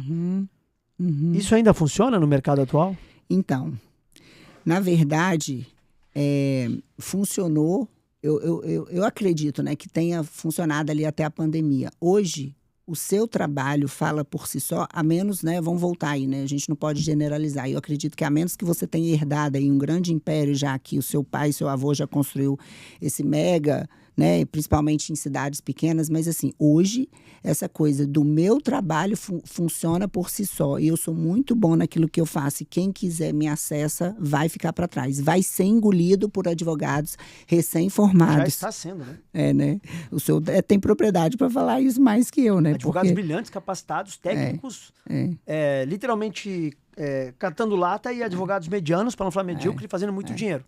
Isso ainda funciona no mercado atual? Então, na verdade, funcionou. Eu acredito, né, que tenha funcionado ali até a pandemia. Hoje, o seu trabalho fala por si só, a menos, né, vamos voltar aí, né, a gente não pode generalizar. Eu acredito que a menos que você tenha herdado aí um grande império, já que o seu pai e seu avô já construiu esse mega, né, principalmente em cidades pequenas, mas assim, hoje essa coisa do meu trabalho funciona por si só, e eu sou muito bom naquilo que eu faço, e quem quiser me acessa vai ficar para trás, vai ser engolido por advogados recém-formados. Já está sendo, né? Né? O senhor tem propriedade para falar isso mais que eu, né? Advogados brilhantes, capacitados, técnicos, literalmente catando lata, e advogados medianos, para não falar medíocre, fazendo muito dinheiro.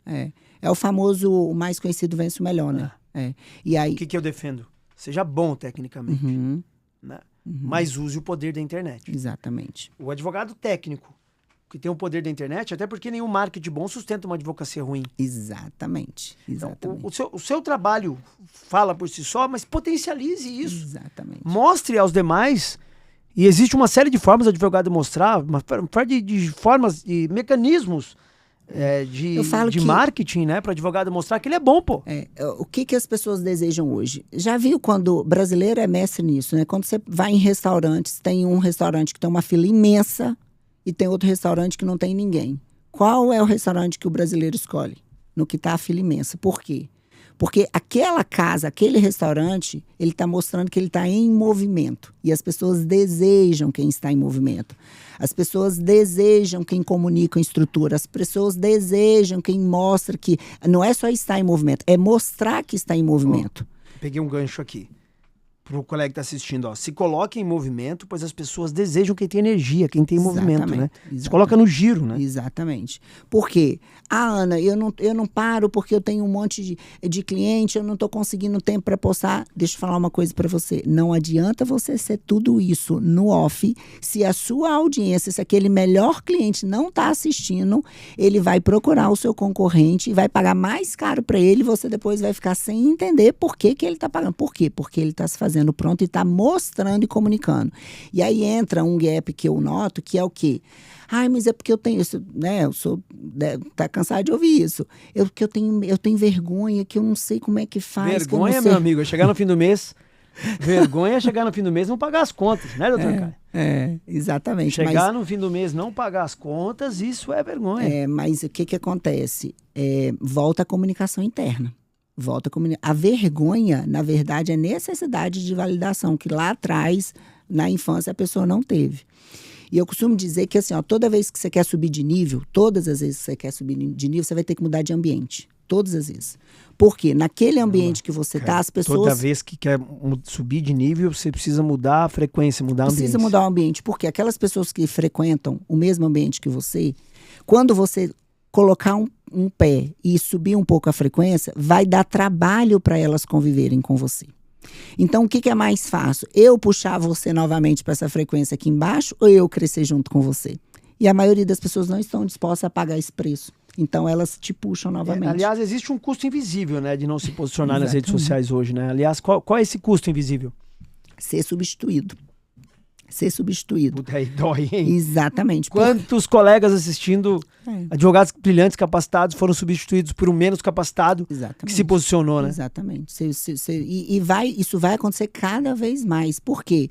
É o famoso, o mais conhecido vence o melhor, né? E aí... O que eu defendo? Seja bom tecnicamente, né? Mas use o poder da internet. Exatamente. O advogado técnico que tem o poder da internet, até porque nenhum marketing bom sustenta uma advocacia ruim. Exatamente. Então, o seu trabalho fala por si só, mas potencialize isso. Exatamente. Mostre aos demais. E existe uma série de formas do advogado mostrar, de formas, de mecanismos de marketing, né? Para o advogado mostrar que ele é bom, pô. O que as pessoas desejam hoje? Já viu quando o brasileiro é mestre nisso, né? Quando você vai em restaurantes, tem um restaurante que tem uma fila imensa e tem outro restaurante que não tem ninguém. Qual é o restaurante que o brasileiro escolhe? No que está a fila imensa. Por quê? Porque aquela casa, aquele restaurante, ele está mostrando que ele está em movimento. E as pessoas desejam quem está em movimento. As pessoas desejam quem comunica a estrutura. As pessoas desejam quem mostra que... Não é só estar em movimento, é mostrar que está em movimento. Peguei um gancho aqui. Para o colega que está assistindo, se coloque em movimento, pois as pessoas desejam quem tem energia, quem tem movimento, né? Se coloca no giro, né? Exatamente. Por quê? Ana, eu não paro porque eu tenho um monte de cliente, eu não estou conseguindo tempo para postar. Deixa eu falar uma coisa para você. Não adianta você ser tudo isso no off, se a sua audiência, se aquele melhor cliente não está assistindo, ele vai procurar o seu concorrente e vai pagar mais caro para ele, e você depois vai ficar sem entender por que ele está pagando. Por quê? Porque ele está se fazendo pronto e está mostrando e comunicando. E aí entra um gap que eu noto, que é o quê? Mas é porque eu tenho isso, né? Tá cansado de ouvir isso. Eu tenho vergonha, que eu não sei como é que faz. Vergonha, meu amigo, é chegar no fim do mês. Vergonha é chegar no fim do mês e não pagar as contas, né, doutor Caio? Exatamente. Chegar no fim do mês e não pagar as contas, isso é vergonha. Mas o que acontece? Volta a comunicação interna. A vergonha, na verdade, é necessidade de validação, que lá atrás, na infância, a pessoa não teve. E eu costumo dizer que, assim, toda vez que você quer subir de nível, todas as vezes que você quer subir de nível, você vai ter que mudar de ambiente. Todas as vezes. Porque naquele ambiente que você está, as pessoas... Toda vez que quer subir de nível, você precisa mudar a frequência, mudar o ambiente. Precisa mudar o ambiente, porque aquelas pessoas que frequentam o mesmo ambiente que você, quando você colocar um pé e subir um pouco a frequência, vai dar trabalho para elas conviverem com você. Então, o que é mais fácil? Eu puxar você novamente para essa frequência aqui embaixo ou eu crescer junto com você? E a maioria das pessoas não estão dispostas a pagar esse preço. Então, elas te puxam novamente. Aliás, existe um custo invisível, né, de não se posicionar nas redes sociais hoje, né? Aliás, qual é esse custo invisível? Ser substituído. Ser substituído. Puta, aí dói, hein? Exatamente. Quantos colegas assistindo, advogados brilhantes, capacitados, foram substituídos por um menos capacitado que se posicionou, né? Exatamente. Isso vai acontecer cada vez mais. Por quê?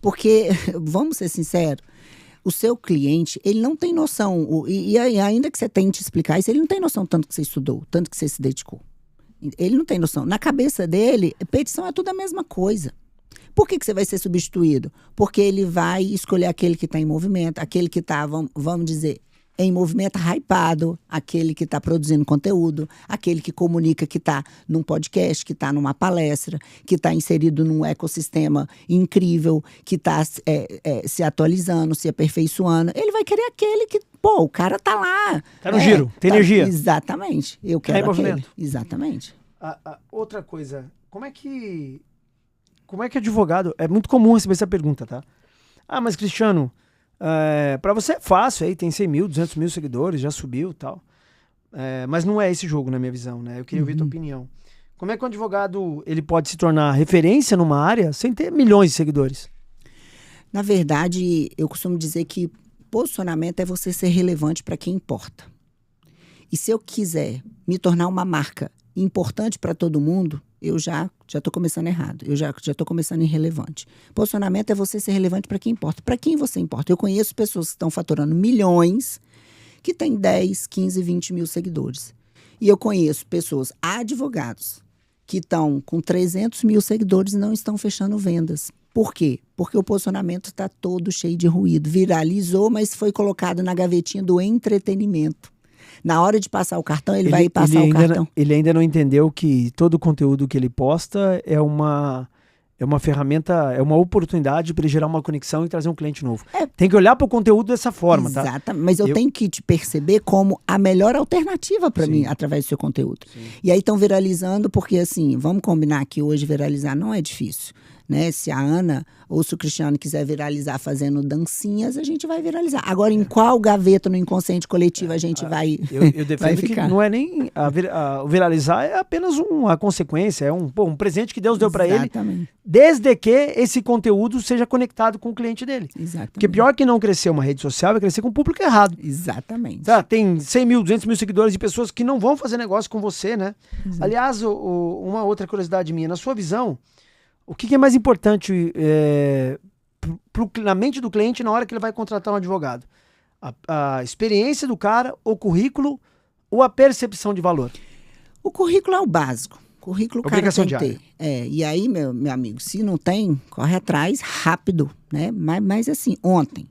Porque, vamos ser sinceros, o seu cliente, ele não tem noção, e ainda que você tente explicar isso, ele não tem noção tanto que você estudou, tanto que você se dedicou. Ele não tem noção. Na cabeça dele, petição é tudo a mesma coisa. Por que você vai ser substituído? Porque ele vai escolher aquele que está em movimento, aquele que está, vamos dizer, em movimento hypado, aquele que está produzindo conteúdo, aquele que comunica que está num podcast, que está numa palestra, que está inserido num ecossistema incrível, que está se atualizando, se aperfeiçoando. Ele vai querer aquele que, o cara tá lá. Tá no giro, tem energia. Exatamente. Eu quero aquele. Movimento. Exatamente. Outra coisa, como é que advogado... É muito comum receber essa pergunta, tá? Mas Cristiano... para você é fácil, aí tem 100 mil, 200 mil seguidores, já subiu e tal. Mas não é esse jogo, na minha visão, né? Eu queria ouvir tua opinião. Como é que um advogado ele pode se tornar referência numa área sem ter milhões de seguidores? Na verdade, eu costumo dizer que posicionamento é você ser relevante para quem importa. E se eu quiser me tornar uma marca importante para todo mundo, eu já estou começando errado. Eu já estou começando irrelevante. Posicionamento é você ser relevante para quem importa. Para quem você importa? Eu conheço pessoas que estão faturando milhões, que têm 10, 15, 20 mil seguidores. E eu conheço pessoas, advogados, que estão com 300 mil seguidores e não estão fechando vendas. Por quê? Porque o posicionamento está todo cheio de ruído. Viralizou, mas foi colocado na gavetinha do entretenimento. Na hora de passar o cartão, ele vai passar o cartão. Ele ainda não entendeu que todo o conteúdo que ele posta é uma ferramenta, é uma oportunidade para ele gerar uma conexão e trazer um cliente novo. Tem que olhar para o conteúdo dessa forma, tá? Exatamente. Mas eu tenho que te perceber como a melhor alternativa para mim, através do seu conteúdo. Sim. E aí estão viralizando, porque assim, vamos combinar que hoje viralizar não é difícil. Né? Se a Ana ou se o Cristiano quiser viralizar fazendo dancinhas, a gente vai viralizar. Agora, em qual gaveta no inconsciente coletivo a gente vai Eu defendo que não é nem... o viralizar é apenas uma consequência, é um presente que Deus deu para ele, desde que esse conteúdo seja conectado com o cliente dele. Exatamente. Porque pior que não crescer uma rede social é crescer com o público errado. Exatamente. Tem 100 mil, 200 mil seguidores de pessoas que não vão fazer negócio com você, né? Exato. Aliás, uma outra curiosidade minha, na sua visão, o que é mais importante na mente do cliente na hora que ele vai contratar um advogado? A experiência do cara, o currículo ou a percepção de valor? O currículo é o básico. O currículo o cara tem que ter. E aí, meu amigo, se não tem, corre atrás rápido, né? Mas assim, ontem.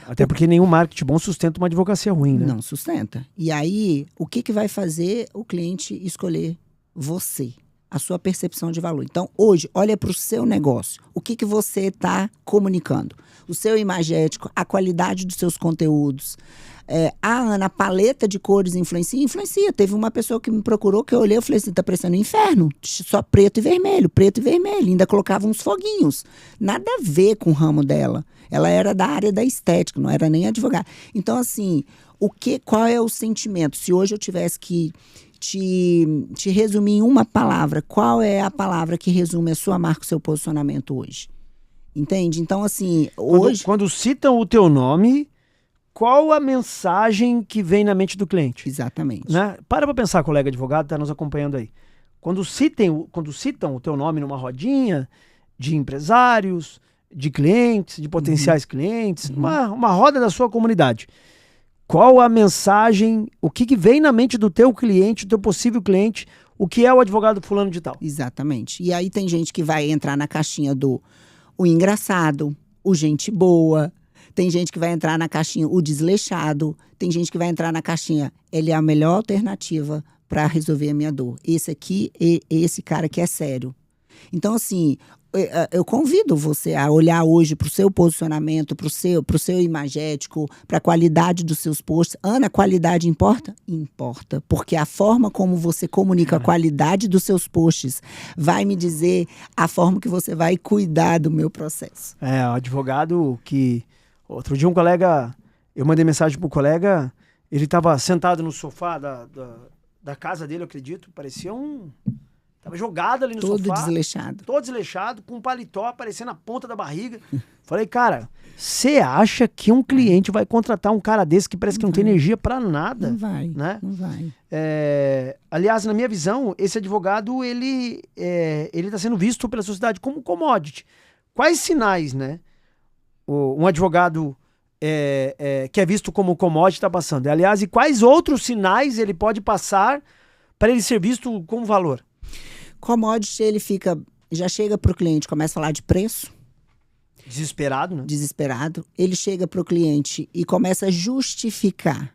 Até porque nenhum marketing bom sustenta uma advocacia ruim, né? Não sustenta. E aí, o que vai fazer o cliente escolher você? A sua percepção de valor. Então, hoje, olha para o seu negócio. O que você está comunicando? O seu imagético, a qualidade dos seus conteúdos. A paleta de cores influencia? Influencia. Teve uma pessoa que me procurou, que eu olhei e falei assim, tá parecendo um inferno. Só preto e vermelho. Ainda colocava uns foguinhos. Nada a ver com o ramo dela. Ela era da área da estética, não era nem advogada. Então, assim, qual é o sentimento? Se hoje eu tivesse que te resumir em uma palavra, qual é a palavra que resume a sua marca, o seu posicionamento hoje? Entende? Então, assim, hoje... Quando citam o teu nome, qual a mensagem que vem na mente do cliente? Exatamente. Né? Para pensar, colega advogado, está nos acompanhando aí. Quando citam o teu nome numa rodinha de empresários, de clientes, de potenciais clientes, uma roda da sua comunidade. Qual a mensagem, o que vem na mente do teu cliente, do teu possível cliente, o que é o advogado fulano de tal? Exatamente. E aí tem gente que vai entrar na caixinha do o engraçado, o gente boa, tem gente que vai entrar na caixinha o desleixado, tem gente que vai entrar na caixinha ele é a melhor alternativa para resolver a minha dor. Esse cara aqui é sério. Então, assim, eu convido você a olhar hoje para o seu posicionamento, para o seu imagético, para a qualidade dos seus posts. Ana, qualidade importa? Importa, porque a forma como você comunica a qualidade dos seus posts vai me dizer a forma que você vai cuidar do meu processo. O advogado que... Outro dia eu mandei mensagem pro colega, ele estava sentado no sofá da casa dele, eu acredito, parecia tava jogado ali no sofá. Todo desleixado, com um paletó aparecendo na ponta da barriga. Falei, cara, você acha que um cliente vai contratar um cara desse que parece que não tem energia pra nada? Não vai, né? não vai. Aliás, na minha visão, esse advogado, ele tá sendo visto pela sociedade como commodity. Quais sinais, né? Um advogado que é visto como commodity está passando? Aliás, e quais outros sinais ele pode passar para ele ser visto como valor? Commodity, ele já chega para o cliente, começa a falar de preço. Desesperado, né? Desesperado. Ele chega para o cliente e começa a justificar.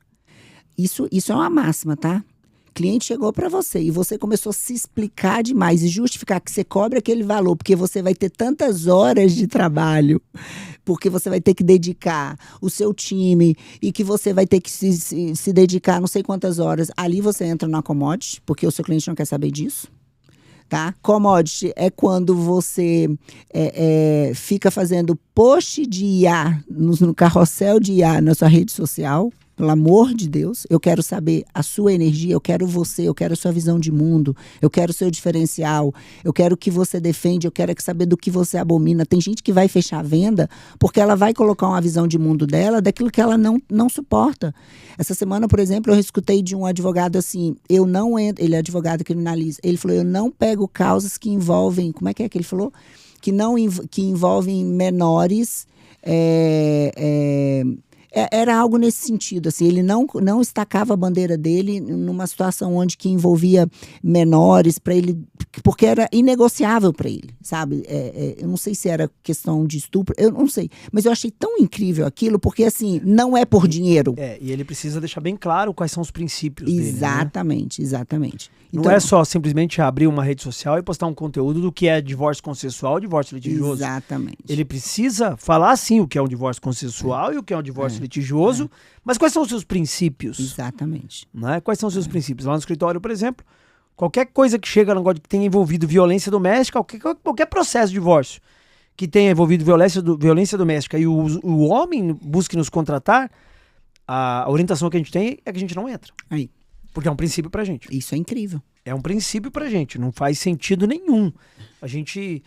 Isso é uma máxima, tá? Cliente chegou para você e você começou a se explicar demais e justificar que você cobra aquele valor, porque você vai ter tantas horas de trabalho, porque você vai ter que dedicar o seu time e que você vai ter que se dedicar não sei quantas horas. Ali você entra na commodity, porque o seu cliente não quer saber disso. Tá? Commodity é quando você fica fazendo post de IA no carrossel de IA na sua rede social. Pelo amor de Deus, eu quero saber a sua energia, eu quero você, eu quero a sua visão de mundo, eu quero o seu diferencial, eu quero o que você defende, eu quero saber do que você abomina. Tem gente que vai fechar a venda porque ela vai colocar uma visão de mundo dela daquilo que ela não suporta. Essa semana, por exemplo, eu escutei de um advogado assim, ele é advogado criminalista, ele falou, eu não pego causas que envolvem, como é que ele falou? Que envolvem menores, era algo nesse sentido, assim, ele não estacava a bandeira dele numa situação onde que envolvia menores para ele, porque era inegociável para ele, sabe? Eu não sei se era questão de estupro, eu não sei, mas eu achei tão incrível aquilo, porque assim, não é por dinheiro. E ele precisa deixar bem claro quais são os princípios dele, Exatamente, né? Exatamente. Então, não é só simplesmente abrir uma rede social e postar um conteúdo do que é divórcio consensual e divórcio litigioso. Exatamente. Ele precisa falar, sim, o que é um divórcio consensual e o que é um divórcio litigioso, mas quais são os seus princípios? Exatamente. Né? Quais são os seus princípios? Lá no escritório, por exemplo, qualquer coisa que chega no negócio que tenha envolvido violência doméstica, qualquer processo de divórcio que tenha envolvido violência doméstica e o homem busque nos contratar, a orientação que a gente tem é que a gente não entra. Aí. Porque é um princípio pra gente. Isso é incrível. É um princípio pra gente. Não faz sentido nenhum a gente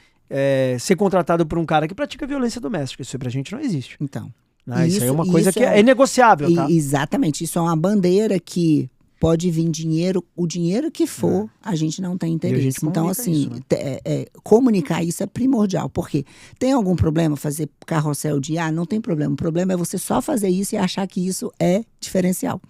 ser contratado por um cara que pratica violência doméstica. Isso pra gente não existe. Então. Isso aí é uma coisa que é negociável, tá? Exatamente. Isso é uma bandeira que pode vir dinheiro, o dinheiro que for, a gente não tem interesse. Então, assim, isso, né? Comunicar isso é primordial. Porque tem algum problema fazer carrossel de IA? Não tem problema. O problema é você só fazer isso e achar que isso é diferencial.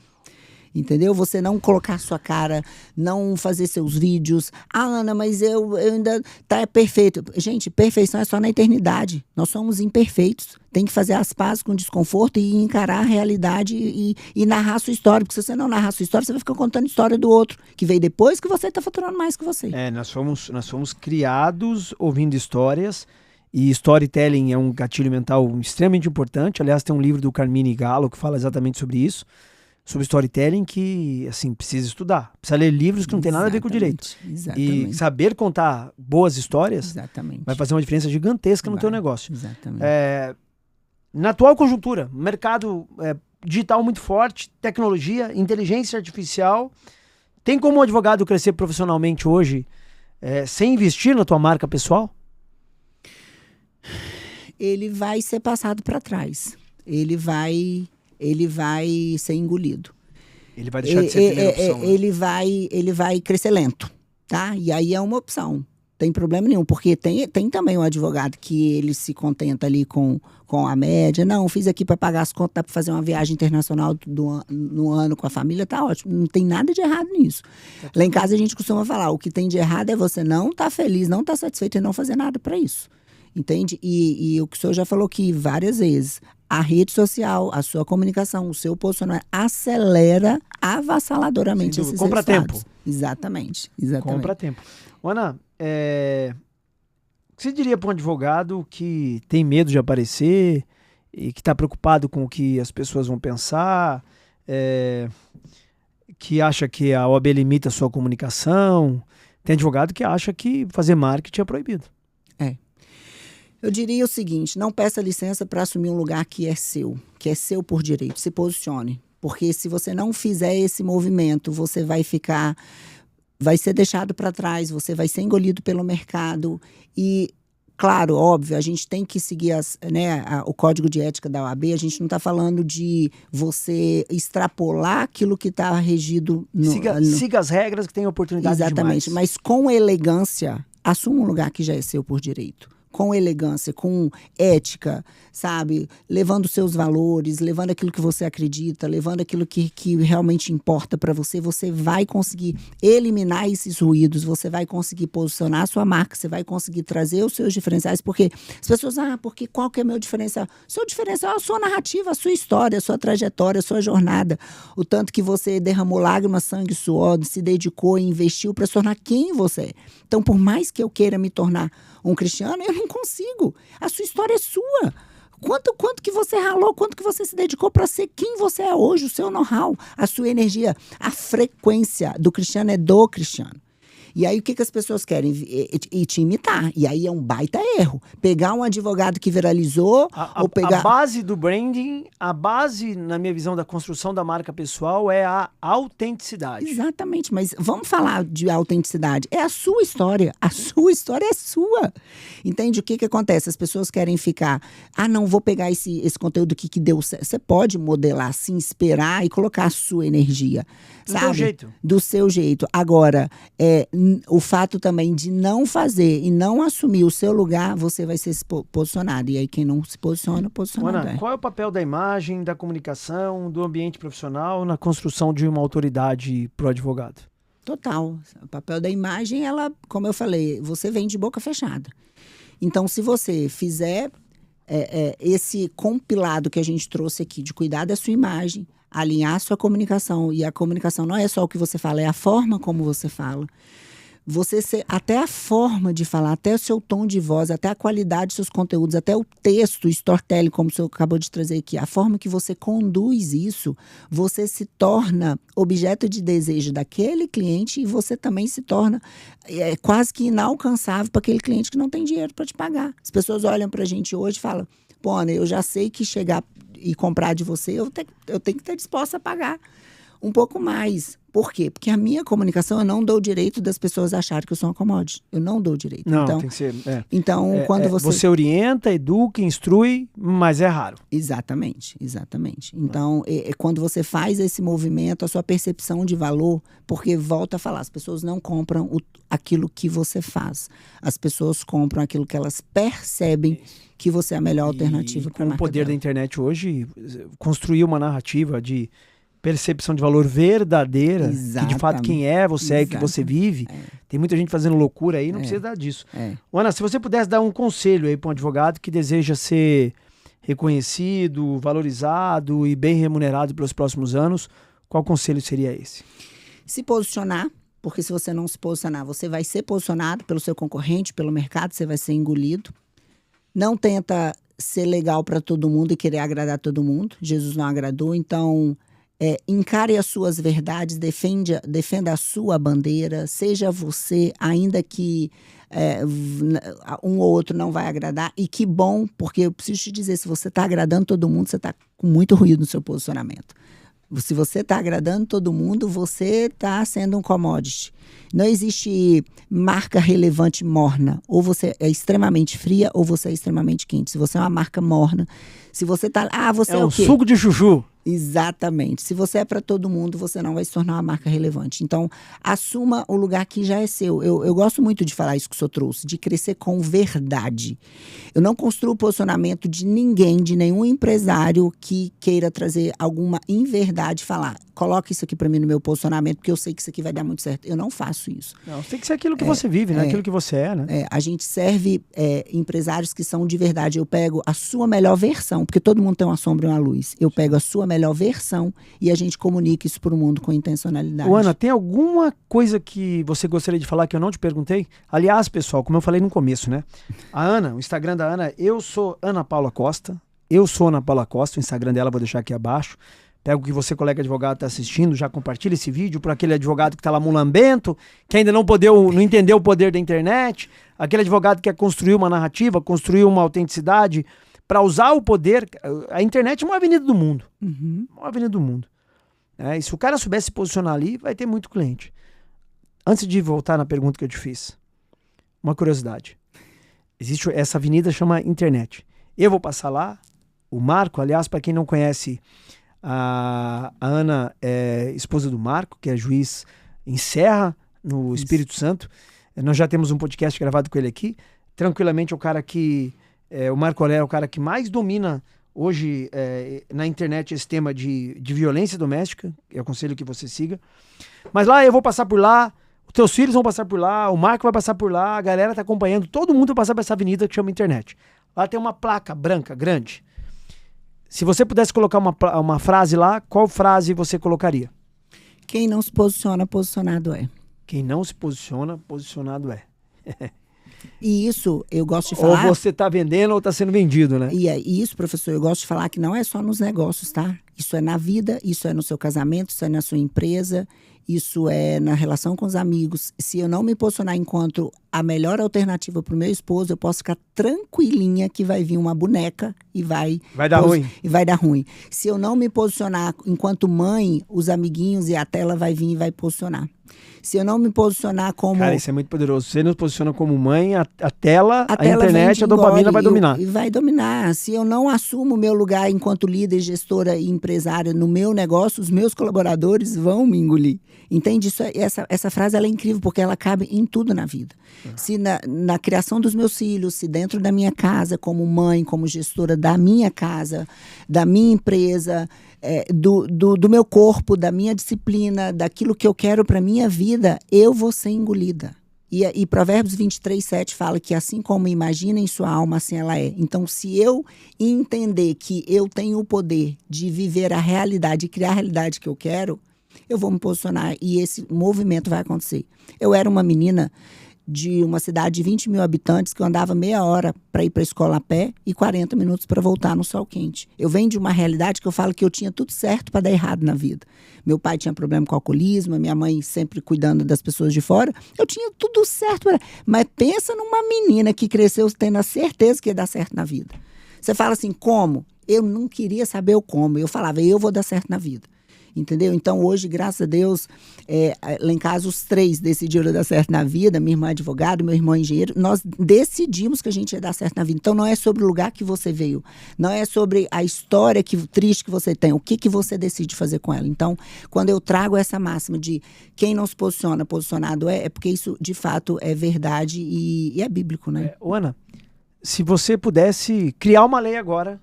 Entendeu? Você não colocar sua cara, não fazer seus vídeos. Ah, Ana, mas eu ainda... Tá perfeito. Gente, perfeição é só na eternidade. Nós somos imperfeitos. Tem que fazer as pazes com o desconforto e encarar a realidade e narrar a sua história. Porque se você não narrar a sua história, você vai ficar contando a história do outro, que veio depois que você está faturando mais que você. Nós fomos criados ouvindo histórias. E storytelling é um gatilho mental extremamente importante. Aliás, tem um livro do Carmine Gallo que fala exatamente sobre isso. Sobre storytelling que, assim, precisa estudar. Precisa ler livros que não tem nada a ver com o direito. Exatamente. E saber contar boas histórias vai fazer uma diferença gigantesca no teu negócio. Exatamente. Na atual conjuntura, mercado digital muito forte, tecnologia, inteligência artificial, tem como um advogado crescer profissionalmente hoje sem investir na tua marca pessoal? Ele vai ser passado para trás. Ele vai ser engolido. Ele vai deixar de ser a primeira opção. Né? Ele vai crescer lento, tá? E aí é uma opção. Tem problema nenhum, porque tem também um advogado que ele se contenta ali com a média. Não, fiz aqui para pagar as contas, dá para fazer uma viagem internacional no ano com a família, tá ótimo. Não tem nada de errado nisso. Lá em casa a gente costuma falar, o que tem de errado é você não estar feliz, não estar satisfeito e não fazer nada para isso. Entende? E o que o senhor já falou aqui várias vezes, a rede social, a sua comunicação, o seu posicionamento acelera avassaladoramente esses resultados. Compra tempo. Exatamente. Compra tempo. Ana, que você diria para um advogado que tem medo de aparecer e que está preocupado com o que as pessoas vão pensar, que acha que a OAB limita a sua comunicação? Tem advogado que acha que fazer marketing é proibido. Eu diria o seguinte, não peça licença para assumir um lugar que é seu por direito. Se posicione. Porque se você não fizer esse movimento, você vai ser deixado para trás, você vai ser engolido pelo mercado. E, claro, óbvio, a gente tem que seguir o código de ética da OAB. A gente não está falando de você extrapolar aquilo que está regido Siga as regras que tem oportunidade demais. Exatamente, mas com elegância, assuma um lugar que já é seu por direito. Com elegância, com ética, sabe? Levando seus valores, levando aquilo que você acredita, levando aquilo que realmente importa para você, você vai conseguir eliminar esses ruídos, você vai conseguir posicionar a sua marca, você vai conseguir trazer os seus diferenciais, porque as pessoas, porque qual que é o meu diferencial? Seu diferencial é a sua narrativa, a sua história, a sua trajetória, a sua jornada, o tanto que você derramou lágrimas, sangue, suor, se dedicou e investiu para se tornar quem você é. Então, por mais que eu queira me tornar um cristiano, eu não consigo. A sua história é sua. Quanto que você ralou, quanto que você se dedicou para ser quem você é hoje, o seu know-how, a sua energia, a frequência do cristiano é do cristiano. E aí o que as pessoas querem? Te imitar. E aí é um baita erro. Pegar um advogado que viralizou ou pegar... A base do branding, a base, na minha visão, da construção da marca pessoal é a autenticidade. Exatamente, mas vamos falar de autenticidade. É a sua história. A sua história é sua. Entende? O que acontece? As pessoas querem ficar... não, vou pegar esse conteúdo aqui que deu certo. Você pode modelar, se inspirar e colocar a sua energia. Do seu jeito. Do seu jeito. Agora, o fato também de não fazer e não assumir o seu lugar, você vai ser posicionado. E aí quem não se posiciona, posicionado. Ana, qual é o papel da imagem, da comunicação, do ambiente profissional na construção de uma autoridade para o advogado? Total. O papel da imagem, ela, como eu falei, você vem de boca fechada. Então, se você fizer esse compilado que a gente trouxe aqui, de cuidar da sua imagem, alinhar a sua comunicação, e a comunicação não é só o que você fala, é a forma como você fala. Até a forma de falar, até o seu tom de voz, até a qualidade dos seus conteúdos, até o texto, o storytelling, como o senhor acabou de trazer aqui, a forma que você conduz isso, você se torna objeto de desejo daquele cliente e você também se torna quase que inalcançável para aquele cliente que não tem dinheiro para te pagar. As pessoas olham para a gente hoje e falam, pô, Ana, eu já sei que chegar e comprar de você, eu tenho que estar disposta a pagar um pouco mais. Por quê? Porque a minha comunicação, eu não dou o direito das pessoas acharem que eu sou uma commodity. Eu não dou o direito. Não, então, tem que ser... Então, quando você orienta, educa, instrui, mas é raro. Exatamente. Então, quando você faz esse movimento, a sua percepção de valor, porque volta a falar, as pessoas não compram aquilo que você faz. As pessoas compram aquilo que elas percebem que você é a melhor alternativa para a marca com o poder dela. da internet hoje, construir uma narrativa de percepção de valor verdadeira, que de fato quem é você, que você vive. Tem muita gente fazendo loucura aí, não precisa disso. Ana, se você pudesse dar um conselho aí para um advogado que deseja ser reconhecido, valorizado e bem remunerado pelos próximos anos, qual conselho seria esse? Se posicionar, porque se você não se posicionar, você vai ser posicionado pelo seu concorrente, pelo mercado, você vai ser engolido. Não tenta ser legal para todo mundo e querer agradar todo mundo. Jesus não agradou, então... encare as suas verdades, defenda a sua bandeira, seja você, ainda que um ou outro não vai agradar. E que bom, porque eu preciso te dizer, se você está agradando todo mundo, você está com muito ruído no seu posicionamento. Se você está agradando todo mundo, você está sendo um commodity. Não existe marca relevante morna. Ou você é extremamente fria, ou você é extremamente quente. Se você é uma marca morna, se você está... você é o quê? Suco de chuchu. Exatamente. Se você é para todo mundo, você não vai se tornar uma marca relevante. Então, assuma o lugar que já é seu. Eu gosto muito de falar isso que o senhor trouxe, de crescer com verdade. Eu não construo o posicionamento de ninguém, de nenhum empresário que queira trazer alguma inverdade e falar, coloca isso aqui para mim no meu posicionamento, porque eu sei que isso aqui vai dar muito certo. Eu não faço isso. Não, tem que ser aquilo que você vive, né? Aquilo que você é, né? A gente serve empresários que são de verdade. Eu pego a sua melhor versão, porque todo mundo tem uma sombra e uma luz. Eu pego a sua melhor versão e a gente comunica isso para o mundo com intencionalidade. Ana, tem alguma coisa que você gostaria de falar que eu não te perguntei? Aliás, pessoal, como eu falei no começo, né? A Ana, o Instagram da Ana, eu sou Ana Paula Costa. Eu sou Ana Paula Costa, o Instagram dela eu vou deixar aqui abaixo. Pega o que você, colega advogado, está assistindo, já compartilha esse vídeo para aquele advogado que está lá mulambento, que ainda não entendeu o poder da internet, aquele advogado que quer construir uma narrativa, construir uma autenticidade, para usar o poder. A internet é uma avenida do mundo. Uma avenida do mundo. E se o cara souber se posicionar ali, vai ter muito cliente. Antes de voltar na pergunta que eu te fiz, uma curiosidade. Existe essa avenida, chama internet. Eu vou passar lá, o Marco, aliás, para quem não conhece, a Ana é esposa do Marco, que é juiz em Serra, no Espírito Santo. Nós já temos um podcast gravado com ele aqui. Tranquilamente, o cara que... o Marco Aurélio é o cara que mais domina hoje na internet esse tema de violência doméstica. Eu aconselho que você siga. Mas lá eu vou passar por lá, os teus filhos vão passar por lá, o Marco vai passar por lá, a galera tá acompanhando, todo mundo vai passar por essa avenida que chama internet. Lá tem uma placa branca, grande. Se você pudesse colocar uma frase lá, qual frase você colocaria? Quem não se posiciona, posicionado é. Quem não se posiciona, posicionado é. E isso eu gosto de falar... Ou você está vendendo ou está sendo vendido, né? E isso, professor, eu gosto de falar que não é só nos negócios, tá? Isso é na vida, isso é no seu casamento, isso é na sua empresa, isso é na relação com os amigos. Se eu não me posicionar enquanto a melhor alternativa para o meu esposo, eu posso ficar tranquilinha que vai vir uma boneca e vai dar ruim. E vai dar ruim. Se eu não me posicionar enquanto mãe, os amiguinhos e a tela vai vir e vai posicionar. Se eu não me posicionar como... Cara, isso é muito poderoso. Você nos posiciona como mãe, a tela, a internet, a dopamina vai dominar. E vai dominar. Se eu não assumo o meu lugar enquanto líder, gestora e empresária no meu negócio, os meus colaboradores vão me engolir. Entende? Essa frase ela é incrível, porque ela cabe em tudo na vida. Se na criação dos meus filhos, se dentro da minha casa, como mãe, como gestora da minha casa, da minha empresa... do meu corpo, da minha disciplina, daquilo que eu quero para minha vida, eu vou ser engolida. E Provérbios 23:7 fala que assim como imagina em sua alma, assim ela é. Então, se eu entender que eu tenho o poder de viver a realidade, criar a realidade que eu quero, eu vou me posicionar e esse movimento vai acontecer. Eu era uma menina de uma cidade de 20 mil habitantes que eu andava meia hora para ir para a escola a pé e 40 minutos para voltar no sol quente. Eu venho de uma realidade que eu falo que eu tinha tudo certo para dar errado na vida. Meu pai tinha problema com alcoolismo, minha mãe sempre cuidando das pessoas de fora. Eu tinha tudo certo. Mas pensa numa menina que cresceu tendo a certeza que ia dar certo na vida. Você fala assim, como? Eu não queria saber o como. Eu falava, eu vou dar certo na vida. Entendeu? Então, hoje, graças a Deus, lá em casa, os 3 decidiram dar certo na vida. Minha irmã é advogada, meu irmão é engenheiro. Nós decidimos que a gente ia dar certo na vida. Então, não é sobre o lugar que você veio. Não é sobre a história triste que você tem. O que você decide fazer com ela. Então, quando eu trago essa máxima de quem não se posiciona, posicionado é porque isso, de fato, é verdade e é bíblico, né? Ana, se você pudesse criar uma lei agora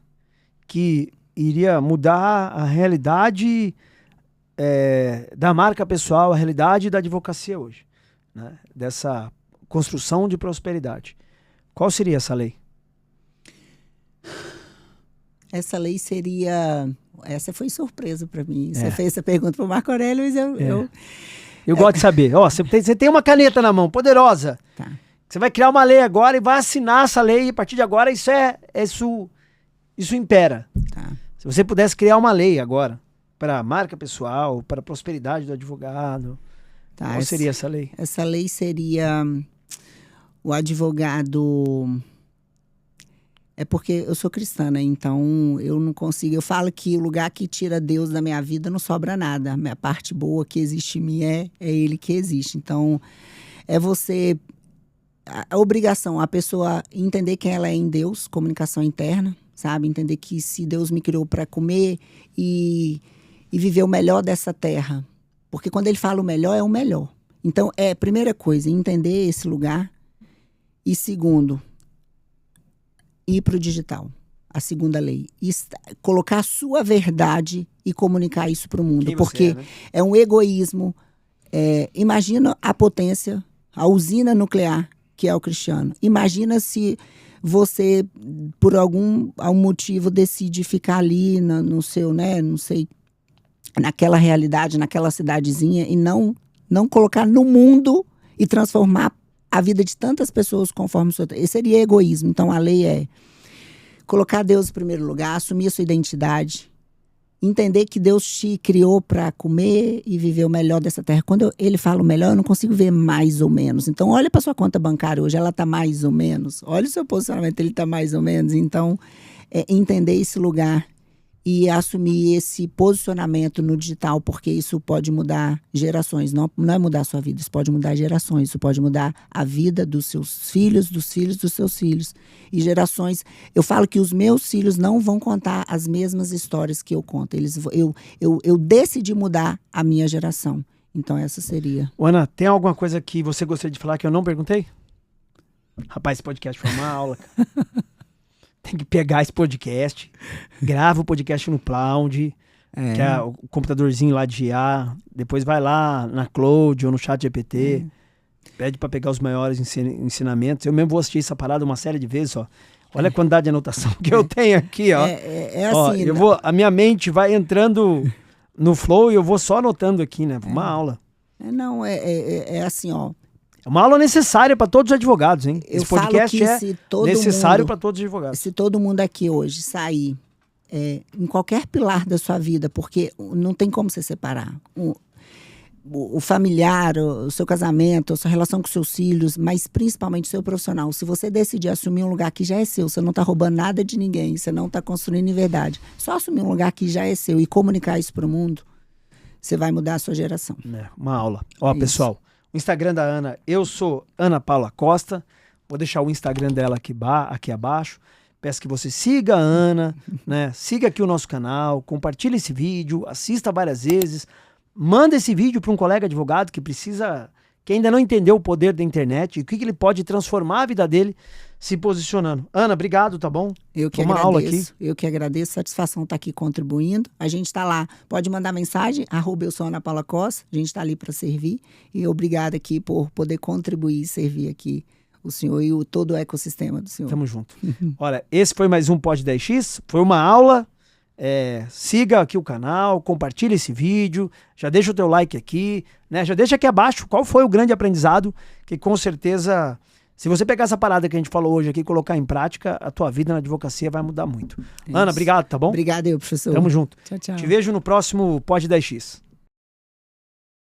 que iria mudar a realidade... da marca pessoal, a realidade da advocacia hoje, né? Dessa construção de prosperidade. Qual seria essa lei? Essa lei seria... Essa foi surpresa para mim. Você fez essa pergunta para o Marco Aurélio, mas eu gosto de saber. Você tem uma caneta na mão, poderosa. Tá. Você vai criar uma lei agora e vai assinar essa lei e a partir de agora isso impera. Tá. Se você pudesse criar uma lei agora, para a marca pessoal, para a prosperidade do advogado. Tá, qual seria essa lei? Essa lei seria o advogado... É porque eu sou cristã, né? Então eu não consigo... Eu falo que o lugar que tira Deus da minha vida não sobra nada. A minha parte boa que existe em mim é Ele que existe. Então é você... A obrigação, a pessoa entender quem ela é em Deus, comunicação interna, sabe? Entender que se Deus me criou para comer e viver o melhor dessa terra. Porque quando ele fala o melhor, é o melhor. Então, primeira coisa, entender esse lugar. E segundo, ir para o digital. A segunda lei. Colocar a sua verdade e comunicar isso para o mundo. Porque é um egoísmo. Imagina a potência, a usina nuclear que é o cristiano. Imagina se você, por algum motivo, decide ficar ali no seu, né, não sei, naquela realidade, naquela cidadezinha, e não colocar no mundo e transformar a vida de tantas pessoas conforme o seu... Esse seria egoísmo. Então, a lei é colocar Deus em primeiro lugar, assumir a sua identidade, entender que Deus te criou para comer e viver o melhor dessa terra. Quando ele fala o melhor, eu não consigo ver mais ou menos. Então, olha para sua conta bancária hoje, ela está mais ou menos. Olha o seu posicionamento, ele está mais ou menos. Então, entender esse lugar e assumir esse posicionamento no digital, porque isso pode mudar gerações. Não é mudar a sua vida, isso pode mudar gerações. Isso pode mudar a vida dos seus filhos, dos filhos dos seus filhos. E gerações... Eu falo que os meus filhos não vão contar as mesmas histórias que eu conto. Eu decidi mudar a minha geração. Então, essa seria. Ana, tem alguma coisa que você gostaria de falar que eu não perguntei? Rapaz, esse podcast foi uma aula, cara. Tem que pegar esse podcast, grava o podcast no Cloud, que é o computadorzinho lá de IA, depois vai lá na Cloud ou no ChatGPT, pede para pegar os maiores ensinamentos. Eu mesmo vou assistir essa parada uma série de vezes, ó. Olha a quantidade de anotação que eu tenho aqui, ó. Assim, ó, a minha mente vai entrando no flow e eu vou só anotando aqui, né? Uma aula. É assim, ó. É uma aula necessária para todos os advogados, hein? Esse podcast é necessário para todos os advogados. Se todo mundo aqui hoje sair em qualquer pilar da sua vida, porque não tem como você separar o familiar, o seu casamento, a sua relação com seus filhos, mas principalmente o seu profissional. Se você decidir assumir um lugar que já é seu, você não está roubando nada de ninguém, você não está construindo em verdade. Só assumir um lugar que já é seu e comunicar isso para o mundo, você vai mudar a sua geração. Uma aula. Ó, pessoal. O Instagram da Ana, eu sou Ana Paula Costa. Vou deixar o Instagram dela aqui abaixo. Peço que você siga a Ana, né? Siga aqui o nosso canal, compartilhe esse vídeo, assista várias vezes. Manda esse vídeo para um colega advogado que ainda não entendeu o poder da internet e o que ele pode transformar a vida dele se posicionando. Ana, obrigado, tá bom? Eu que agradeço. Aula aqui. Eu que agradeço. Satisfação estar aqui contribuindo. A gente está lá. Pode mandar mensagem, @eu sou Ana Paula Costa. A gente está ali para servir. E obrigada aqui por poder contribuir e servir aqui o senhor e todo o ecossistema do senhor. Tamo junto. Olha, esse foi mais um Pod 10X. Foi uma aula. Siga aqui o canal, compartilhe esse vídeo, já deixa o teu like aqui, né? Já deixa aqui abaixo qual foi o grande aprendizado, que com certeza, se você pegar essa parada que a gente falou hoje aqui e colocar em prática, a tua vida na advocacia vai mudar muito. Ana, obrigado, tá bom? Obrigado, professor. Tamo junto. Tchau, tchau. Te vejo no próximo Pod 10X.